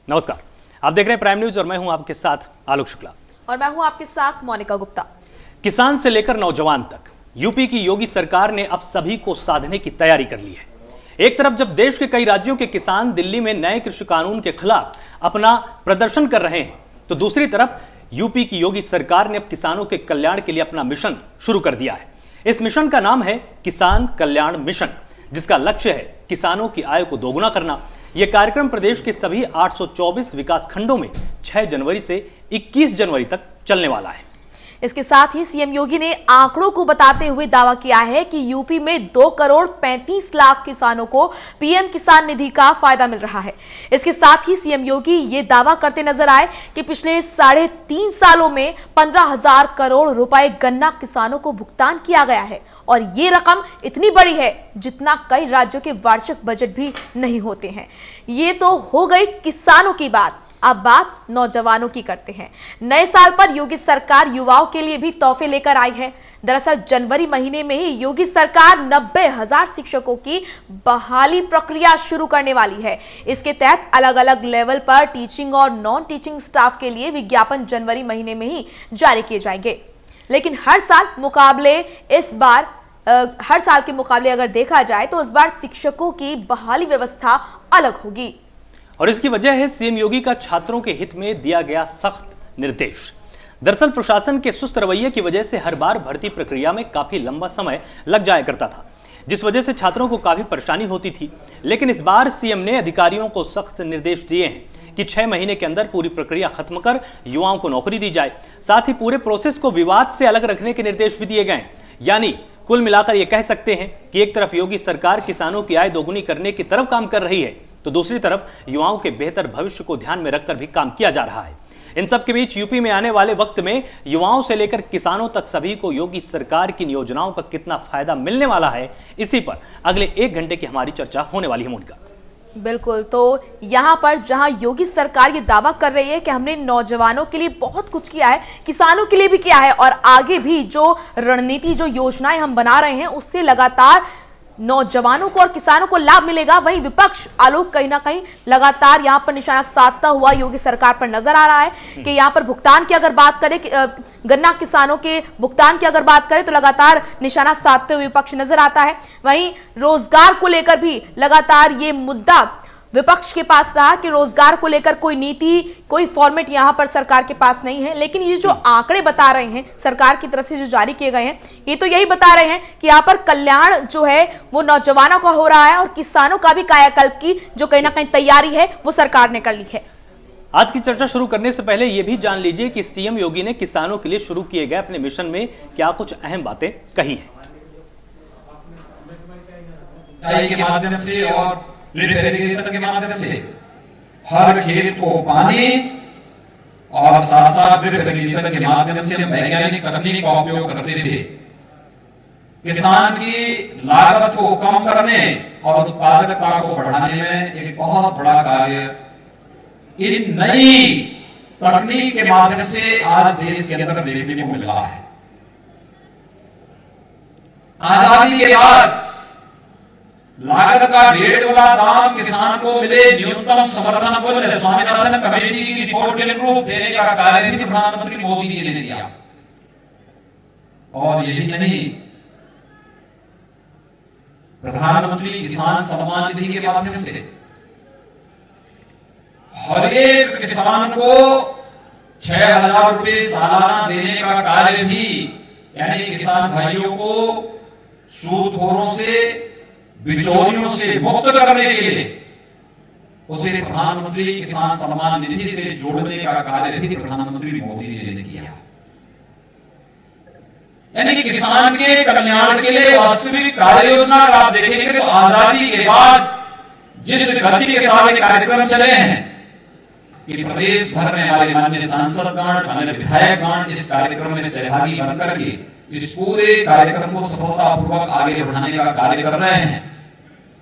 नमस्कार, आप देख रहे हैं प्राइम न्यूज और मैं हूं आपके साथ आलोक शुक्ला और मैं हूं आपके साथ मोनिका गुप्ता। किसान से लेकर नौजवान तक यूपी की योगी सरकार ने अब सभी को साधने की तैयारी कर ली है। एक तरफ जब देश के कई राज्यों के किसान दिल्ली में नए कृषि कानून के खिलाफ अपना प्रदर्शन कर रहे हैं, तो दूसरी तरफ यूपी की योगी सरकार ने अब किसानों के कल्याण के लिए अपना मिशन शुरू कर दिया है। इस मिशन का नाम है किसान कल्याण मिशन, जिसका लक्ष्य है किसानों की आय को दोगुना करना। यह कार्यक्रम प्रदेश के सभी 824 विकास खंडों में 6 जनवरी से 21 जनवरी तक चलने वाला है। इसके साथ ही सीएम योगी ने आंकड़ों को बताते हुए दावा किया है कि यूपी में 2 करोड़ 35 लाख किसानों को पीएम किसान निधि का फायदा मिल रहा है। इसके साथ ही सीएम योगी ये दावा करते नजर आए कि पिछले 3.5 सालों में 15,000 करोड़ रुपए गन्ना किसानों को भुगतान किया गया है और ये रकम इतनी बड़ी है जितना कई राज्यों के वार्षिक बजट भी नहीं होते हैं। ये तो हो गई किसानों की बात। अब बात नौजवानों की करते हैं। नए साल पर योगी सरकार युवाओं के लिए भी तोहफे लेकर आई है। दरअसल जनवरी महीने में ही योगी सरकार 90,000 शिक्षकों की बहाली प्रक्रिया शुरू करने वाली है। इसके तहत अलग अलग लेवल पर टीचिंग और नॉन टीचिंग स्टाफ के लिए विज्ञापन जनवरी महीने में ही जारी किए जाएंगे। लेकिन हर साल के मुकाबले अगर देखा जाए तो इस बार शिक्षकों की बहाली व्यवस्था अलग होगी और इसकी वजह है सीएम योगी का छात्रों के हित में दिया गया सख्त निर्देश। दरअसल प्रशासन के सुस्त रवैये की वजह से हर बार भर्ती प्रक्रिया में काफी लंबा समय लग जाया करता था, जिस वजह से छात्रों को काफी परेशानी होती थी। लेकिन इस बार सीएम ने अधिकारियों को सख्त निर्देश दिए हैं कि 6 महीने के अंदर पूरी प्रक्रिया खत्म कर युवाओं को नौकरी दी जाए। साथ ही पूरे प्रोसेस को विवाद से अलग रखने के निर्देश भी दिए गए हैं। यानी कुल मिलाकर यह कह सकते हैं कि एक तरफ योगी सरकार किसानों की आय दोगुनी करने की तरफ काम कर रही है, तो दूसरी तरफ युवाओं के बेहतर भविष्य को ध्यान में रखकर भी काम किया जा रहा है। इन सब के बीच यूपी में आने वाले वक्त में युवाओं से लेकर किसानों तक सभी को योगी सरकार की योजनाओं का कितना फायदा मिलने वाला है, इसी पर अगले 1 घंटे की हमारी चर्चा होने वाली है। मोनिका, बिल्कुल। तो यहाँ पर जहाँ योगी सरकार ये दावा कर रही है कि हमने नौजवानों के लिए बहुत कुछ किया है, किसानों के लिए भी किया है और आगे भी जो रणनीति, जो योजनाएं हम बना रहे हैं उससे लगातार नौजवानों को और किसानों को लाभ मिलेगा, वहीं विपक्ष आलोक कहीं ना कहीं लगातार यहां पर निशाना साधता हुआ योगी सरकार पर नजर आ रहा है कि यहां पर भुगतान की अगर बात करें, गन्ना किसानों के भुगतान की अगर बात करें तो लगातार निशाना साधते हुए विपक्ष नजर आता है। वहीं रोजगार को लेकर भी लगातार ये मुद्दा विपक्ष के पास रहा कि रोजगार को लेकर कोई नीति, कोई फॉर्मेट यहां पर सरकार के पास नहीं है। लेकिन ये जो आंकड़े बता रहे हैं सरकार की तरफ से जो जारी किए गए हैं, ये तो यही बता रहे हैं कि यहां पर कल्याण जो है वो नौजवानों का हो रहा है और किसानों का भी कायाकल्प की जो कहीं ना कहीं तैयारी है वो सरकार ने कर ली है। आज की चर्चा शुरू करने से पहले यह भी जान लीजिए कि सीएम योगी ने किसानों के लिए शुरू किए गए अपने मिशन में क्या कुछ अहम बातें कही हैं। के माध्यम से और लिफ्ट इरिगेशन के माध्यम से हर खेत को पानी और साथ साथ लिफ्ट इरिगेशन के माध्यम से हम वैज्ञानिक तकनीक का उपयोग करते थे। किसान की लागत को कम करने और उत्पादकता को बढ़ाने में एक बहुत बड़ा कार्य इन नई तकनीक के माध्यम से आज देश के अंदर देखने को मिल रहा है। आजादी के बाद लागत का 1.5 गुना दाम किसान को मिले, न्यूनतम समर्थन मूल्य स्वामीनाथन कमेटी की रिपोर्ट के अनुरूप देने का कार्य भी प्रधानमंत्री मोदी जी ने किया। और यही नहीं, प्रधानमंत्री किसान सम्मान निधि के माध्यम से हर एक किसान को 6,000 रुपए सालाना देने का कार्य भी, यानी किसान भाइयों को सूदखोरों से, बिचौलियों से मुक्त करने के लिए उसे प्रधानमंत्री किसान सम्मान निधि से जोड़ने का कार्य भी प्रधानमंत्री मोदी जी ने किया। यानी कि किसान के कल्याण के लिए वास्तविक कार्य योजना आप देखेंगे तो आजादी के बाद जिस गति के साथ कार्यक्रम चले हैं कि प्रदेश भर में हमारे माननीय सांसदगण, हमारे विधायकगण इस कार्यक्रम में सहभागी बनकर के इस पूरे कार्यक्रम को सफलतापूर्वक आगे बढ़ाने का कार्य कर रहे हैं।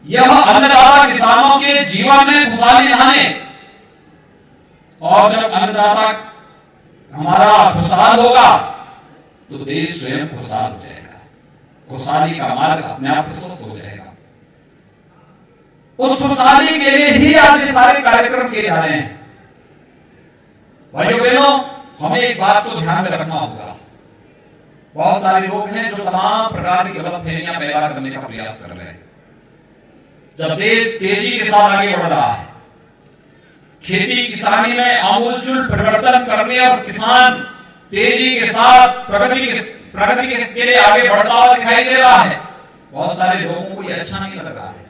यह अन्नदाता किसानों के जीवन में खुशहाली लाने, और जब अन्नदाता हमारा खुशहाल होगा तो देश स्वयं खुशहाल हो जाएगा, खुशहाली का मार्ग अपने आप प्रशस्त हो जाएगा। उस खुशहाली के लिए ही आज ये सारे कार्यक्रम किए जा रहे हैं। भाइयों बहनों, हमें एक बात को ध्यान में रखना होगा। बहुत सारे लोग हैं जो तमाम प्रकार की गलतफहमियां पैदा करने का प्रयास कर रहे हैं। जब देश तेजी के साथ आगे बढ़ रहा है, खेती किसानी में आमूलचूल परिवर्तन करने और किसान तेजी के साथ प्रगति के लिए आगे बढ़ता हुआ दिखाई दे रहा है, बहुत सारे लोगों को यह अच्छा नहीं लग रहा है।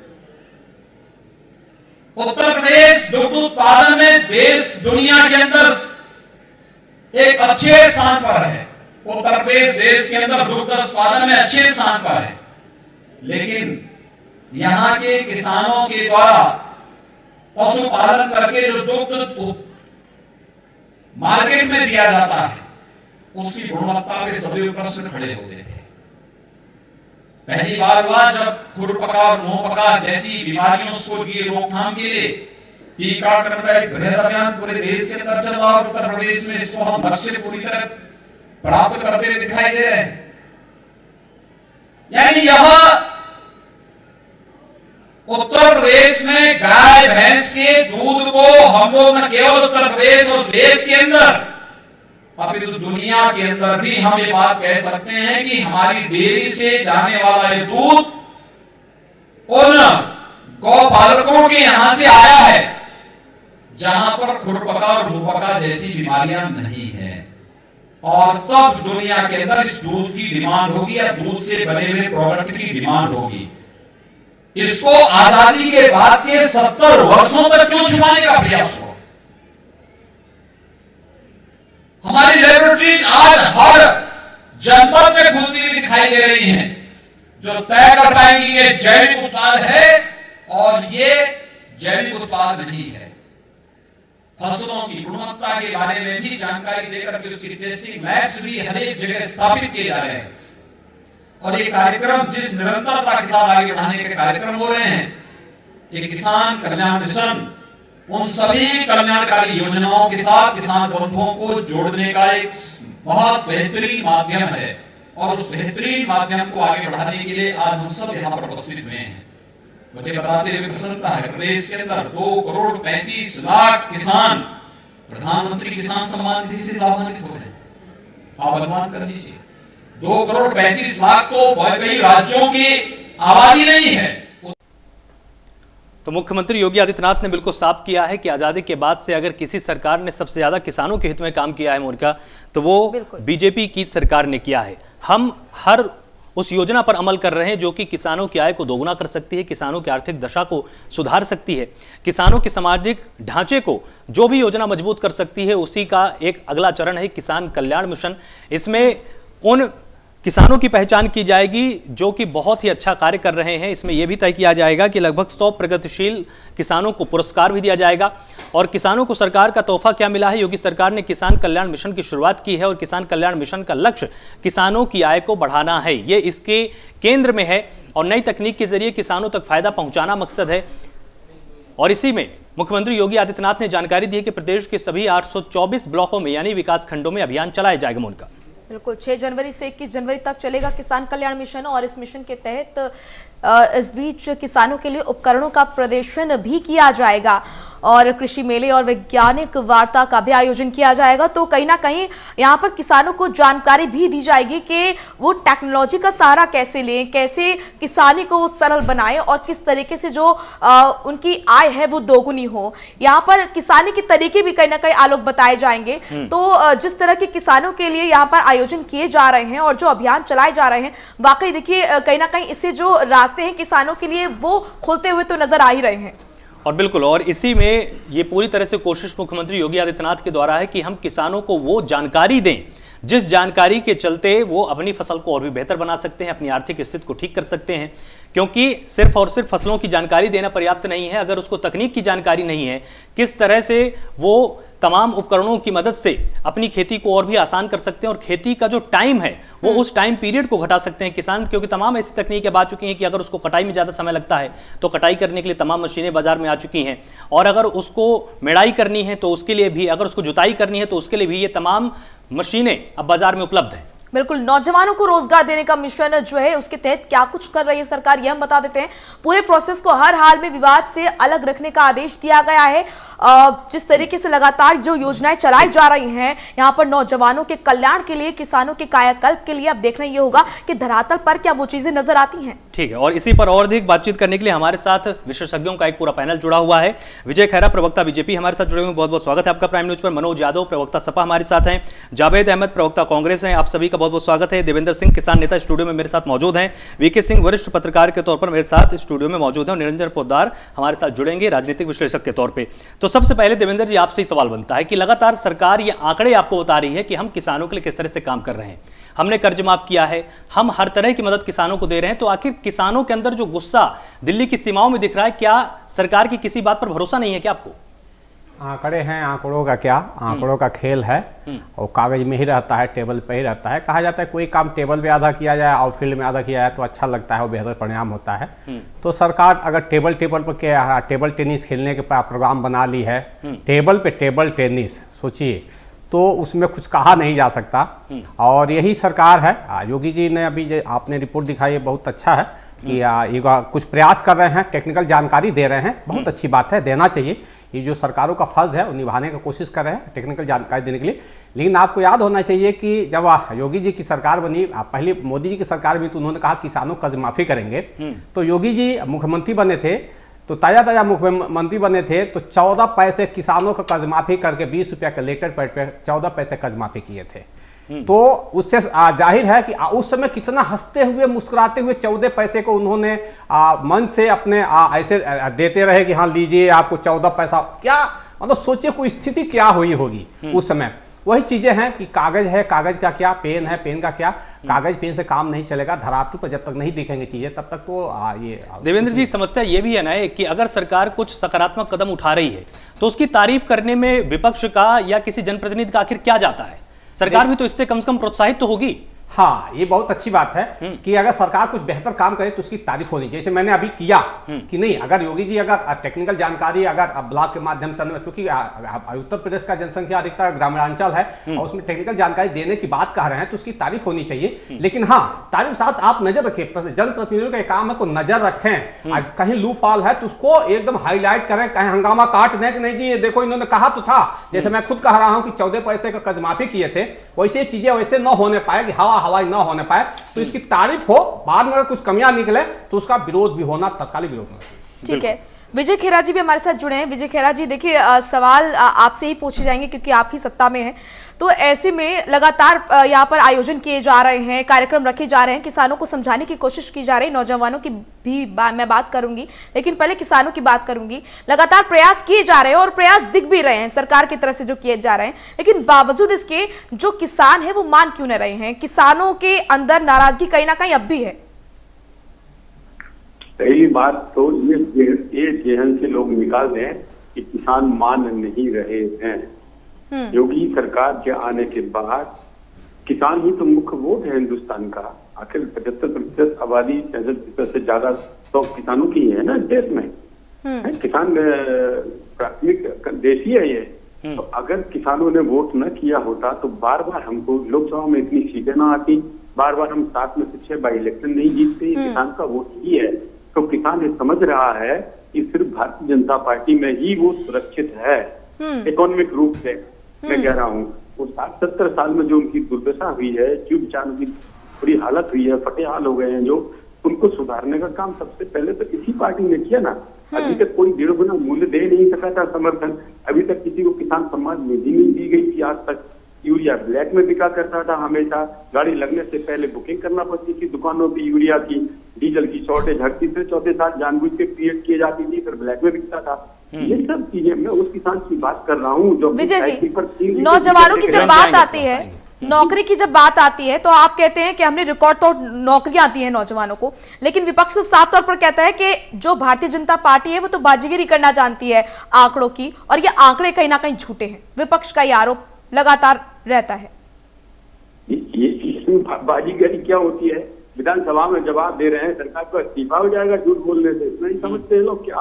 उत्तर प्रदेश दुग्ध उत्पादन में देश दुनिया के अंदर एक अच्छे स्थान पर है। उत्तर प्रदेश देश के अंदर दुग्ध उत्पादन में अच्छे स्थान पर है, लेकिन यहां के किसानों के द्वारा पशुपालन करके जो दुग्ध मार्केट में दिया जाता है, उसकी गुणवत्ता पे सभी प्रश्न खड़े होते थे। पहली बार हुआ जब खुरपका और मुंहपका जैसी बीमारियों की रोकथाम के लिए टीकाकरण का एक बृहद अभियान पूरे देश के अंदर चला और उत्तर प्रदेश में इसको हम लक्ष्य पूरी तरह प्राप्त करते हुए दिखाई दे रहे हैं। यानी यह उत्तर प्रदेश में गाय भैंस के दूध को हम लोग न केवल उत्तर प्रदेश और देश के अंदर अपितु दुनिया के अंदर भी हम ये बात कह सकते हैं कि हमारी डेयरी से जाने वाला ये दूध उन गौपालकों के यहां से आया है जहां पर खुरपका और मुंहपका जैसी बीमारियां नहीं है। और तब दुनिया के अंदर इस दूध की डिमांड होगी या दूध से बने हुए प्रोडक्ट की डिमांड होगी। इसको आजादी के बाद के 70 वर्षों तक क्यों छुपाने का प्रयास हुआ? हमारी लेबोरेटरीज आज हर जनपद में खुलती हुई दिखाई दे रही हैं, जो तय कर पाएंगी ये जैविक उत्पाद है और ये जैविक उत्पाद नहीं है। फसलों की गुणवत्ता के बारे में भी जानकारी देकर के उसकी टेस्टिंग लैब्स भी हर एक जगह स्थापित किए जा रहे हैं। और ये कार्यक्रम जिस निरंतरता के साथ आगे बढ़ाने के कार्यक्रम हो रहे हैं, ये किसान कल्याण मिशन उन सभी कल्याणकारी योजनाओं के साथ किसान बंधुओं को जोड़ने का एक बहुत बेहतरीन माध्यम है। और उस बेहतरीन माध्यम को आगे बढ़ाने के लिए आज हम सब यहाँ पर उपस्थित हुए हैं। मुझे बताते हुए प्रसन्नता है, प्रदेश के अंदर 2,35,00,000 किसान प्रधानमंत्री किसान सम्मान निधि से लाभान्वित हो रहे हैं। आप अनुमान कर लीजिए, 2,35,00,000 तो कई राज्यों की आबादी नहीं है। तो मुख्यमंत्री योगी आदित्यनाथ ने बिल्कुल साफ किया है कि आज़ादी के बाद से अगर किसी सरकार ने सबसे ज़्यादा किसानों के हित में काम किया है मोर्चा, तो वो बीजेपी की सरकार ने किया है। हम हर उस योजना पर अमल कर रहे हैं जो कि किसानों की आय को दोगुना कर सकती है, किसानों की आर्थिक दशा को सुधार सकती है, किसानों के सामाजिक ढांचे को जो भी योजना मजबूत कर सकती है, उसी का एक अगला चरण है किसान कल्याण मिशन। इसमें उन किसानों की पहचान की जाएगी जो कि बहुत ही अच्छा कार्य कर रहे हैं। इसमें यह भी तय किया जाएगा कि लगभग 100 प्रगतिशील किसानों को पुरस्कार भी दिया जाएगा। और किसानों को सरकार का तोहफा क्या मिला है? योगी सरकार ने किसान कल्याण मिशन की शुरुआत की है और किसान कल्याण मिशन का लक्ष्य किसानों की आय को बढ़ाना है, ये इसके केंद्र में है। और नई तकनीक के जरिए किसानों तक फायदा पहुंचाना मकसद है। और इसी में मुख्यमंत्री योगी आदित्यनाथ ने जानकारी दी है कि प्रदेश के सभी 824 ब्लॉकों में यानी विकास खंडों में अभियान चलाया जाएगा। उनका बिल्कुल 6 जनवरी से 21 जनवरी तक चलेगा किसान कल्याण मिशन। और इस मिशन के तहत इस बीच किसानों के लिए उपकरणों का प्रदर्शन भी किया जाएगा और कृषि मेले और वैज्ञानिक वार्ता का भी आयोजन किया जाएगा। तो कहीं ना कहीं यहाँ पर किसानों को जानकारी भी दी जाएगी कि वो टेक्नोलॉजी का सहारा कैसे लें, कैसे किसानी को सरल बनाएं और किस तरीके से जो उनकी आय है वो दोगुनी हो। यहाँ पर किसानी के तरीके भी कहीं ना कहीं आलोक बताए जाएंगे। तो जिस तरह के किसानों के लिए यहाँ पर आयोजन किए जा रहे हैं और जो अभियान चलाए जा रहे हैं, वाकई देखिए कहीं ना कहीं इससे जो रास्ते हैं किसानों के लिए वो खुलते हुए तो नजर आ ही रहे हैं। और बिल्कुल, और इसी में ये पूरी तरह से कोशिश मुख्यमंत्री योगी आदित्यनाथ के द्वारा है कि हम किसानों को वो जानकारी दें जिस जानकारी के चलते वो अपनी फसल को और भी बेहतर बना सकते हैं, अपनी आर्थिक स्थिति को ठीक कर सकते हैं। क्योंकि सिर्फ और सिर्फ फसलों की जानकारी देना पर्याप्त नहीं है, अगर उसको तकनीक की जानकारी नहीं है, किस तरह से वो तमाम उपकरणों की मदद से अपनी खेती को और भी आसान कर सकते हैं और खेती का जो टाइम है वो उस टाइम पीरियड को घटा सकते हैं किसान। क्योंकि तमाम ऐसी तकनीकें आ चुकी हैं कि अगर उसको कटाई में ज़्यादा समय लगता है तो कटाई करने के लिए तमाम मशीनें बाजार में आ चुकी हैं, और अगर उसको मेड़ाई करनी है तो उसके लिए भी, अगर उसको जुताई करनी है तो उसके लिए भी ये तमाम मशीनें अब बाजार में उपलब्ध हैं। बिल्कुल, नौजवानों को रोजगार देने का मिशन जो है उसके तहत क्या कुछ कर रही है सरकार, ये हम बता देते हैं। पूरे प्रोसेस को हर हाल में विवाद से अलग रखने का आदेश दिया गया है। जिस तरीके से लगातार जो योजनाएं चलाई जा रही हैं यहाँ पर नौजवानों के कल्याण के लिए, किसानों के कायाकल्प के लिए, अब देखना ये होगा कि धरातल पर क्या वो चीजें नजर आती हैं। ठीक है, और इसी पर और अधिक बातचीत करने के लिए हमारे साथ विशेषज्ञों का एक पूरा पैनल जुड़ा हुआ है। विजय खैरा, प्रवक्ता बीजेपी, हमारे साथ जुड़े हुए, बहुत बहुत स्वागत है आपका प्राइम न्यूज पर। मनोज यादव, प्रवक्ता सपा, हमारे साथ हैं। जावेद अहमद, प्रवक्ता कांग्रेस हैं, आप सभी का बहुत बहुत स्वागत है। देवेंद्र सिंह, किसान नेता, स्टूडियो में मेरे साथ मौजूद हैं। वीके सिंह, वरिष्ठ पत्रकार के तौर पर मेरे साथ स्टूडियो में मौजूद हैं। निरंजन पोद्दार हमारे साथ जुड़ेंगे राजनीतिक विश्लेषक के तौर पर। तो सबसे पहले देवेंद्र जी, आपसे ही सवाल बनता है कि लगातार सरकार ये आंकड़े आपको बता रही है कि हम किसानों के लिए किस तरह से काम कर रहे हैं, हमने कर्ज माफ किया है, हम हर तरह की मदद किसानों को दे रहे हैं, तो आखिर किसानों के अंदर जो गुस्सा दिल्ली की सीमाओं में दिख रहा है, क्या सरकार की किसी बात पर भरोसा नहीं है क्या आपको? आंकड़े हैं, आंकड़ों का क्या, आंकड़ों का खेल है और कागज में ही रहता है, टेबल पे ही रहता है। कहा जाता है कोई काम टेबल पे आधा किया जाए और फील्ड में आधा किया जाए तो अच्छा लगता है और बेहतर परिणाम होता है। तो सरकार अगर टेबल पर टेबल टेनिस खेलने के प्रोग्राम बना ली है, टेबल पे टेबल टेनिस, सोचिए, तो उसमें कुछ कहा नहीं जा सकता। और यही सरकार है। योगी जी ने अभी आपने रिपोर्ट दिखाई है, बहुत अच्छा है कि ये कुछ प्रयास कर रहे हैं, टेक्निकल जानकारी दे रहे हैं, बहुत अच्छी बात है, देना चाहिए। ये जो सरकारों का फर्ज है वो निभाने की कोशिश कर रहे हैं टेक्निकल जानकारी देने के लिए। लेकिन आपको याद होना चाहिए कि जब योगी जी की सरकार बनी, पहले मोदी जी की सरकार भी, तो उन्होंने कहा किसानों कर्ज माफी करेंगे। तो योगी जी मुख्यमंत्री बने थे, तो ताजा मुख्यमंत्री बने थे, तो 14 पैसे किसानों का कर्ज माफी करके 20 रुपया के लेटर पैड पे 14 पैसे कर्ज माफी किए थे। तो उससे जाहिर है कि उस समय कितना हंसते हुए मुस्कुराते हुए 14 पैसे को उन्होंने मन से अपने ऐसे देते रहे कि हाँ लीजिए आपको 14 पैसा। क्या मतलब सोचिए कोई स्थिति क्या हुई होगी उस समय। वही चीजें हैं कि कागज है, कागज का क्या, पेन है, पेन का क्या। कागज पेन से काम नहीं चलेगा, धरातल पर जब तक नहीं दिखेंगे चीजें तब तक तो ये। देवेंद्र जी, समस्या ये भी है ना कि अगर सरकार कुछ सकारात्मक कदम उठा रही है तो उसकी तारीफ करने में विपक्ष का या किसी जनप्रतिनिधि का आखिर क्या जाता है? सरकार भी तो इससे कम से कम प्रोत्साहित तो होगी। हाँ, ये बहुत अच्छी बात है कि अगर सरकार कुछ बेहतर काम करे तो उसकी तारीफ होनी, जैसे मैंने अभी किया कि नहीं, अगर योगी जी अगर टेक्निकल जानकारी अगर ब्लॉक के माध्यम से, क्योंकि उत्तर प्रदेश का जनसंख्या अधिकतर ग्रामीणांचल है और उसमें टेक्निकल जानकारी देने की बात कह रहे हैं, तो उसकी तारीफ होनी चाहिए। लेकिन हाँ, तारीफ साथ आप नजर रखिए, जनप्रतिनिधियों का काम है को नजर रखें। आज कहीं लूप हॉल है तो उसको एकदम हाईलाइट करें, कहीं हंगामा काट दें कि नहीं जी ये देखो इन्होंने कहा तो था। जैसे मैं खुद कह रहा हूं कि 14 पैसे का कर्ज माफी किए थे, वैसे चीजें वैसे न होने पाए कि हवाई ना होने पाए, तो इसकी तारीफ हो, बाद में अगर कुछ कमियां निकले तो उसका विरोध भी होना, तत्कालिक विरोध होना। ठीक है, विजय खेरा जी भी हमारे साथ जुड़े हैं। विजय खेरा जी, देखिए सवाल आपसे ही पूछे जाएंगे क्योंकि आप ही सत्ता में हैं, तो ऐसे में लगातार यहाँ पर आयोजन किए जा रहे हैं, कार्यक्रम रखे जा रहे हैं, किसानों को समझाने की कोशिश की जा रही है, नौजवानों की भी मैं बात करूंगी, लेकिन पहले किसानों की बात करूंगी। लगातार प्रयास किए जा रहे हैं और प्रयास दिख भी रहे हैं सरकार की तरफ से जो किए जा रहे हैं, लेकिन बावजूद इसके जो किसान है वो मान क्यों न रहे हैं? किसानों के अंदर नाराजगी कहीं ना कहीं अब भी है। पहली बात तो ये जहन से लोग निकाल दें कि किसान मान नहीं रहे हैं। योगी सरकार के आने के बाद किसान ही तो मुख्य वोट है हिंदुस्तान का। आखिर 75% आबादी 65% से ज्यादा तो किसानों की है ना देश में। किसान प्राथमिक देश ही है ये। तो अगर किसानों ने वोट न किया होता तो बार बार हमको लोकसभा में इतनी सीटें ना आती, बार बार हम 7 में से 6 बाई इलेक्शन नहीं जीतते। किसान का वोट ही है। तो किसान ये समझ रहा है कि सिर्फ भारतीय जनता पार्टी में ही वो सुरक्षित है इकोनॉमिक रूप से। मैं कह रहा हूँ वो 60-70 साल में जो उनकी दुर्दशा हुई है, जो बेचारों की बुरी हालत हुई है, फटे हाल हो गए हैं, जो उनको सुधारने का काम सबसे पहले तो इसी पार्टी ने किया ना। अभी तक कोई 1.5 गुना मूल्य दे नहीं सका था समर्थन। अभी तक किसी को किसान सम्मान निधि नहीं दी गई थी आज तक। यूरिया ब्लैक में बिका करता था हमेशा। गाड़ी लगने से पहले बुकिंग करना पड़ती थी दुकानों पे यूरिया की। डीजल की शॉर्टेज हर तीसरे चौथे साल जानबूझ के क्रिएट की जाती थी, फिर ब्लैक में बिकता था। ये सब चीजें मैं उस किसान की बात कर रहा हूँ जो विजय जी, नौजवानों की जब बात आती है, नौकरी की जब बात आती है, तो आप कहते हैं कि हमने रिकॉर्ड तोड़ नौकरियां आती हैं नौजवानों को, लेकिन विपक्ष तो साफ तौर पर कहता है कि जो भारतीय जनता पार्टी है वो तो बाजीगरी करना जानती है आंकड़ों की, और ये आंकड़े कहीं ना कहीं झूठे हैं। विपक्ष का ये आरोप लगातार रहता है। ये इसमें बाजीगरी क्या होती है? विधानसभा में जवाब दे रहे हैं, सरकार को इस्तीफा हो जाएगा झूठ बोलने से, नहीं समझते हैं लोग क्या?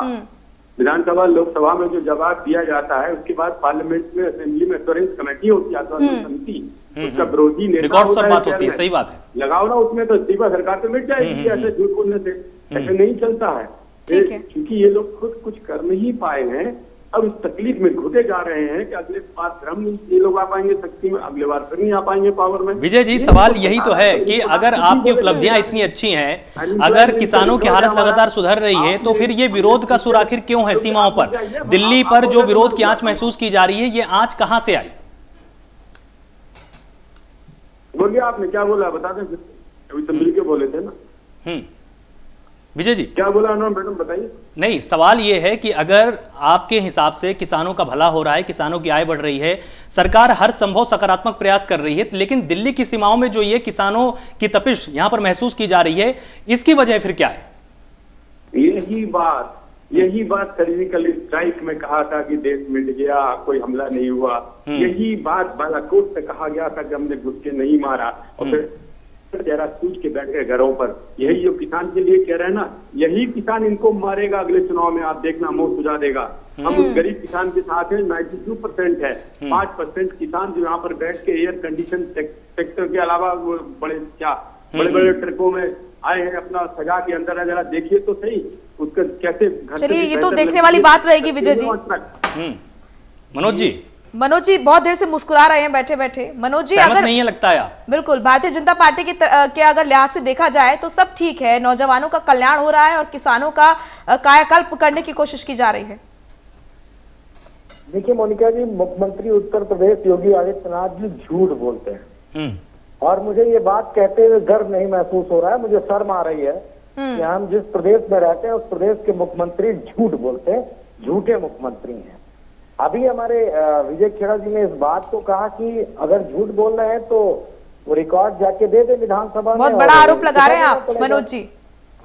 विधानसभा लोकसभा में जो जवाब दिया जाता है उसके बाद पार्लियामेंट में असेंबली में एश्योरेंस कमेटी होती है, समिति, उसका विरोधी नेता रिकॉर्ड होता पर है बात होती है, chairman। सही बात है। लगाओ ना उसमें तो इस्तीफा सरकार तो मिट जाएगी ऐसे झूठ बोलने से। ऐसे नहीं चलता है। ठीक है। क्योंकि ये लोग खुद कुछ कर नहीं पाए हैं, अब इस तकलीफ में घुटे जा रहे हैं कि अगले बार फिर हम ये लोग आ पाएंगे शक्ति में, अगले बार फिर नहीं आ पाएंगे पावर में। विजय जी, सवाल यही तो है कि अगर आपकी उपलब्धियां इतनी अच्छी हैं, अगर किसानों की हालत लगातार सुधर रही है, तो फिर ये विरोध का सुर आखिर क्यों है सीमाओं पर? दिल्ली पर जो विरोध की आंच महसूस की जा रही है, ये आंच कहां से आई? बोलिए, आपने क्या बोला बता दें, अभी तो मिलके बोले थे ना। विजय जी, क्या बोला उन्होंने, मैडम बताइए। नहीं, सवाल ये है कि अगर आपके हिसाब से किसानों का भला हो रहा है, किसानों की आय बढ़ रही है, सरकार हर संभव सकारात्मक प्रयास कर रही है, लेकिन दिल्ली की सीमाओं में जो ये किसानों की तपिश यहां पर महसूस की जा रही है, इसकी वजह फिर क्या है? यही बात सर्जिकल स्ट्राइक में कहा था कि देश मिट गया, कोई हमला नहीं हुआ। यही बात बालाकोट से कहा गया था कि हमने घुस के नहीं मारा, और फिर चेहरा सूझ के बैठ गए घरों पर। यही जो किसान के लिए कह रहे हैं ना, यही किसान इनको मारेगा अगले चुनाव में, आप देखना, मुंह सुझा देगा। हम उस गरीब किसान के साथ हैं, 92% है। 5% किसान जो यहाँ पर बैठ के एयर कंडीशन सेक्टर के अलावा वो बड़े बड़े ट्रकों में आए हैं, अपना सजा के अंदर है, जरा देखिए तो सही उसका कैसे। चलिए, ये तो देखने वाली बात रहेगी विजय जी। मनोज जी बहुत देर से मुस्कुरा रहे हैं बैठे बैठे। मनोज जी, अगर नहीं है लगता है आप? बिल्कुल, भारतीय जनता पार्टी के अगर लिहाज से देखा जाए तो सब ठीक है, नौजवानों का कल्याण हो रहा है और किसानों का कायाकल्प करने की कोशिश की जा रही है। देखिए मोनिका जी, मुख्यमंत्री उत्तर प्रदेश योगी आदित्यनाथ जी झूठ बोलते हैं, और मुझे ये बात कहते हुए गर्व नहीं महसूस हो रहा है, मुझे शर्म आ रही है कि हम जिस प्रदेश में रहते हैं उस प्रदेश के मुख्यमंत्री झूठ बोलते हैं, झूठे मुख्यमंत्री हैं। अभी हमारे विजय खेड़ा जी ने इस बात को कहा कि अगर झूठ बोल रहे हैं तो वो रिकॉर्ड जाके दे दे विधानसभा में। बहुत बड़ा आरोप लगा रहे हैं आप मनोज जी।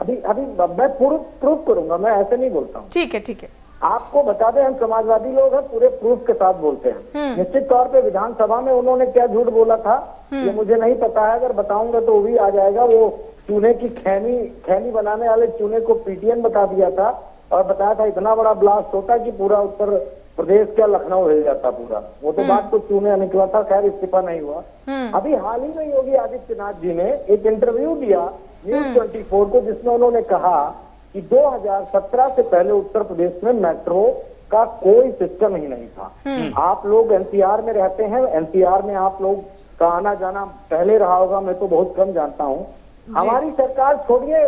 अभी मैं प्रूफ करूंगा, मैं ऐसे नहीं बोलता हूँ। ठीक है, ठीक है। आपको बता दें, हम समाजवादी लोग हैं, पूरे प्रूफ के साथ बोलते हैं। निश्चित तौर पे विधानसभा में उन्होंने क्या झूठ बोला था ये मुझे नहीं पता है, अगर बताऊंगा तो वो भी आ जाएगा। वो चूने की खैनी बनाने वाले चूने को पीटीएन बता दिया था, और बताया था इतना बड़ा ब्लास्ट होता कि पूरा उत्तर प्रदेश क्या लखनऊ हिल जाता पूरा। वो तो बात तो चूने निकला था, खैर इस्तीफा नहीं हुआ। अभी हाल ही में योगी आदित्यनाथ जी ने एक इंटरव्यू दिया न्यूज 24 को, जिसमें उन्होंने कहा कि 2017 से पहले उत्तर प्रदेश में मेट्रो का कोई सिस्टम ही नहीं था। आप लोग एनसीआर में रहते हैं, एनसीआर में आप लोग का आना जाना पहले रहा होगा, मैं तो बहुत कम जानता हूँ। हमारी सरकार छोड़िए,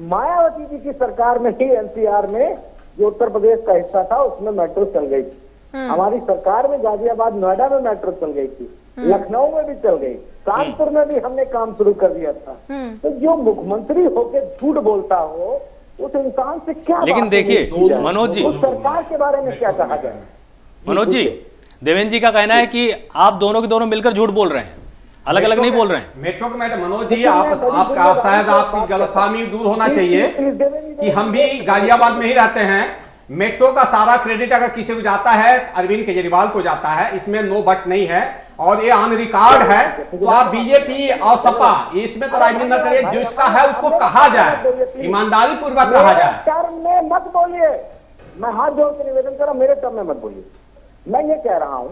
मायावती जी की सरकार में ही एनसीआर में जो उत्तर प्रदेश का हिस्सा था उसमें मेट्रो चल गई थी। हमारी सरकार में गाजियाबाद नोएडा में मेट्रो चल गई थी, लखनऊ में भी चल गई, कानपुर में भी हमने काम शुरू कर दिया था। तो जो मुख्यमंत्री होकर झूठ बोलता हो उस इंसान से क्या, लेकिन देखिए मनोज जी, उस सरकार के बारे में क्या कहा जाए? मनोज जी, देवेंद्र जी का कहना है कि आप दोनों के दोनों मिलकर झूठ बोल रहे हैं, अलग अलग नहीं बोल रहे हैं। मेट्रो के मैडम मनोज जी, आपका शायद आपकी गलतफहमी दूर होना चाहिए कि हम भी गाजियाबाद में ही रहते हैं। मेट्रो का सारा क्रेडिट अगर किसी को जाता है, अरविंद केजरीवाल को जाता है, इसमें नो बट नहीं है, और ये ऑन रिकॉर्ड है। तो आप बीजेपी और सपा इसमें तो राजनीति न करिए, जिसका है उसको कहा जाए, ईमानदारी पूर्वक कहा जाए। टर्म में मत बोलिए, मैं हाथ जोड़ के निवेदन कर रहा हूं, मेरे टर्म में मत बोलिए। मैं ये कह रहा हूं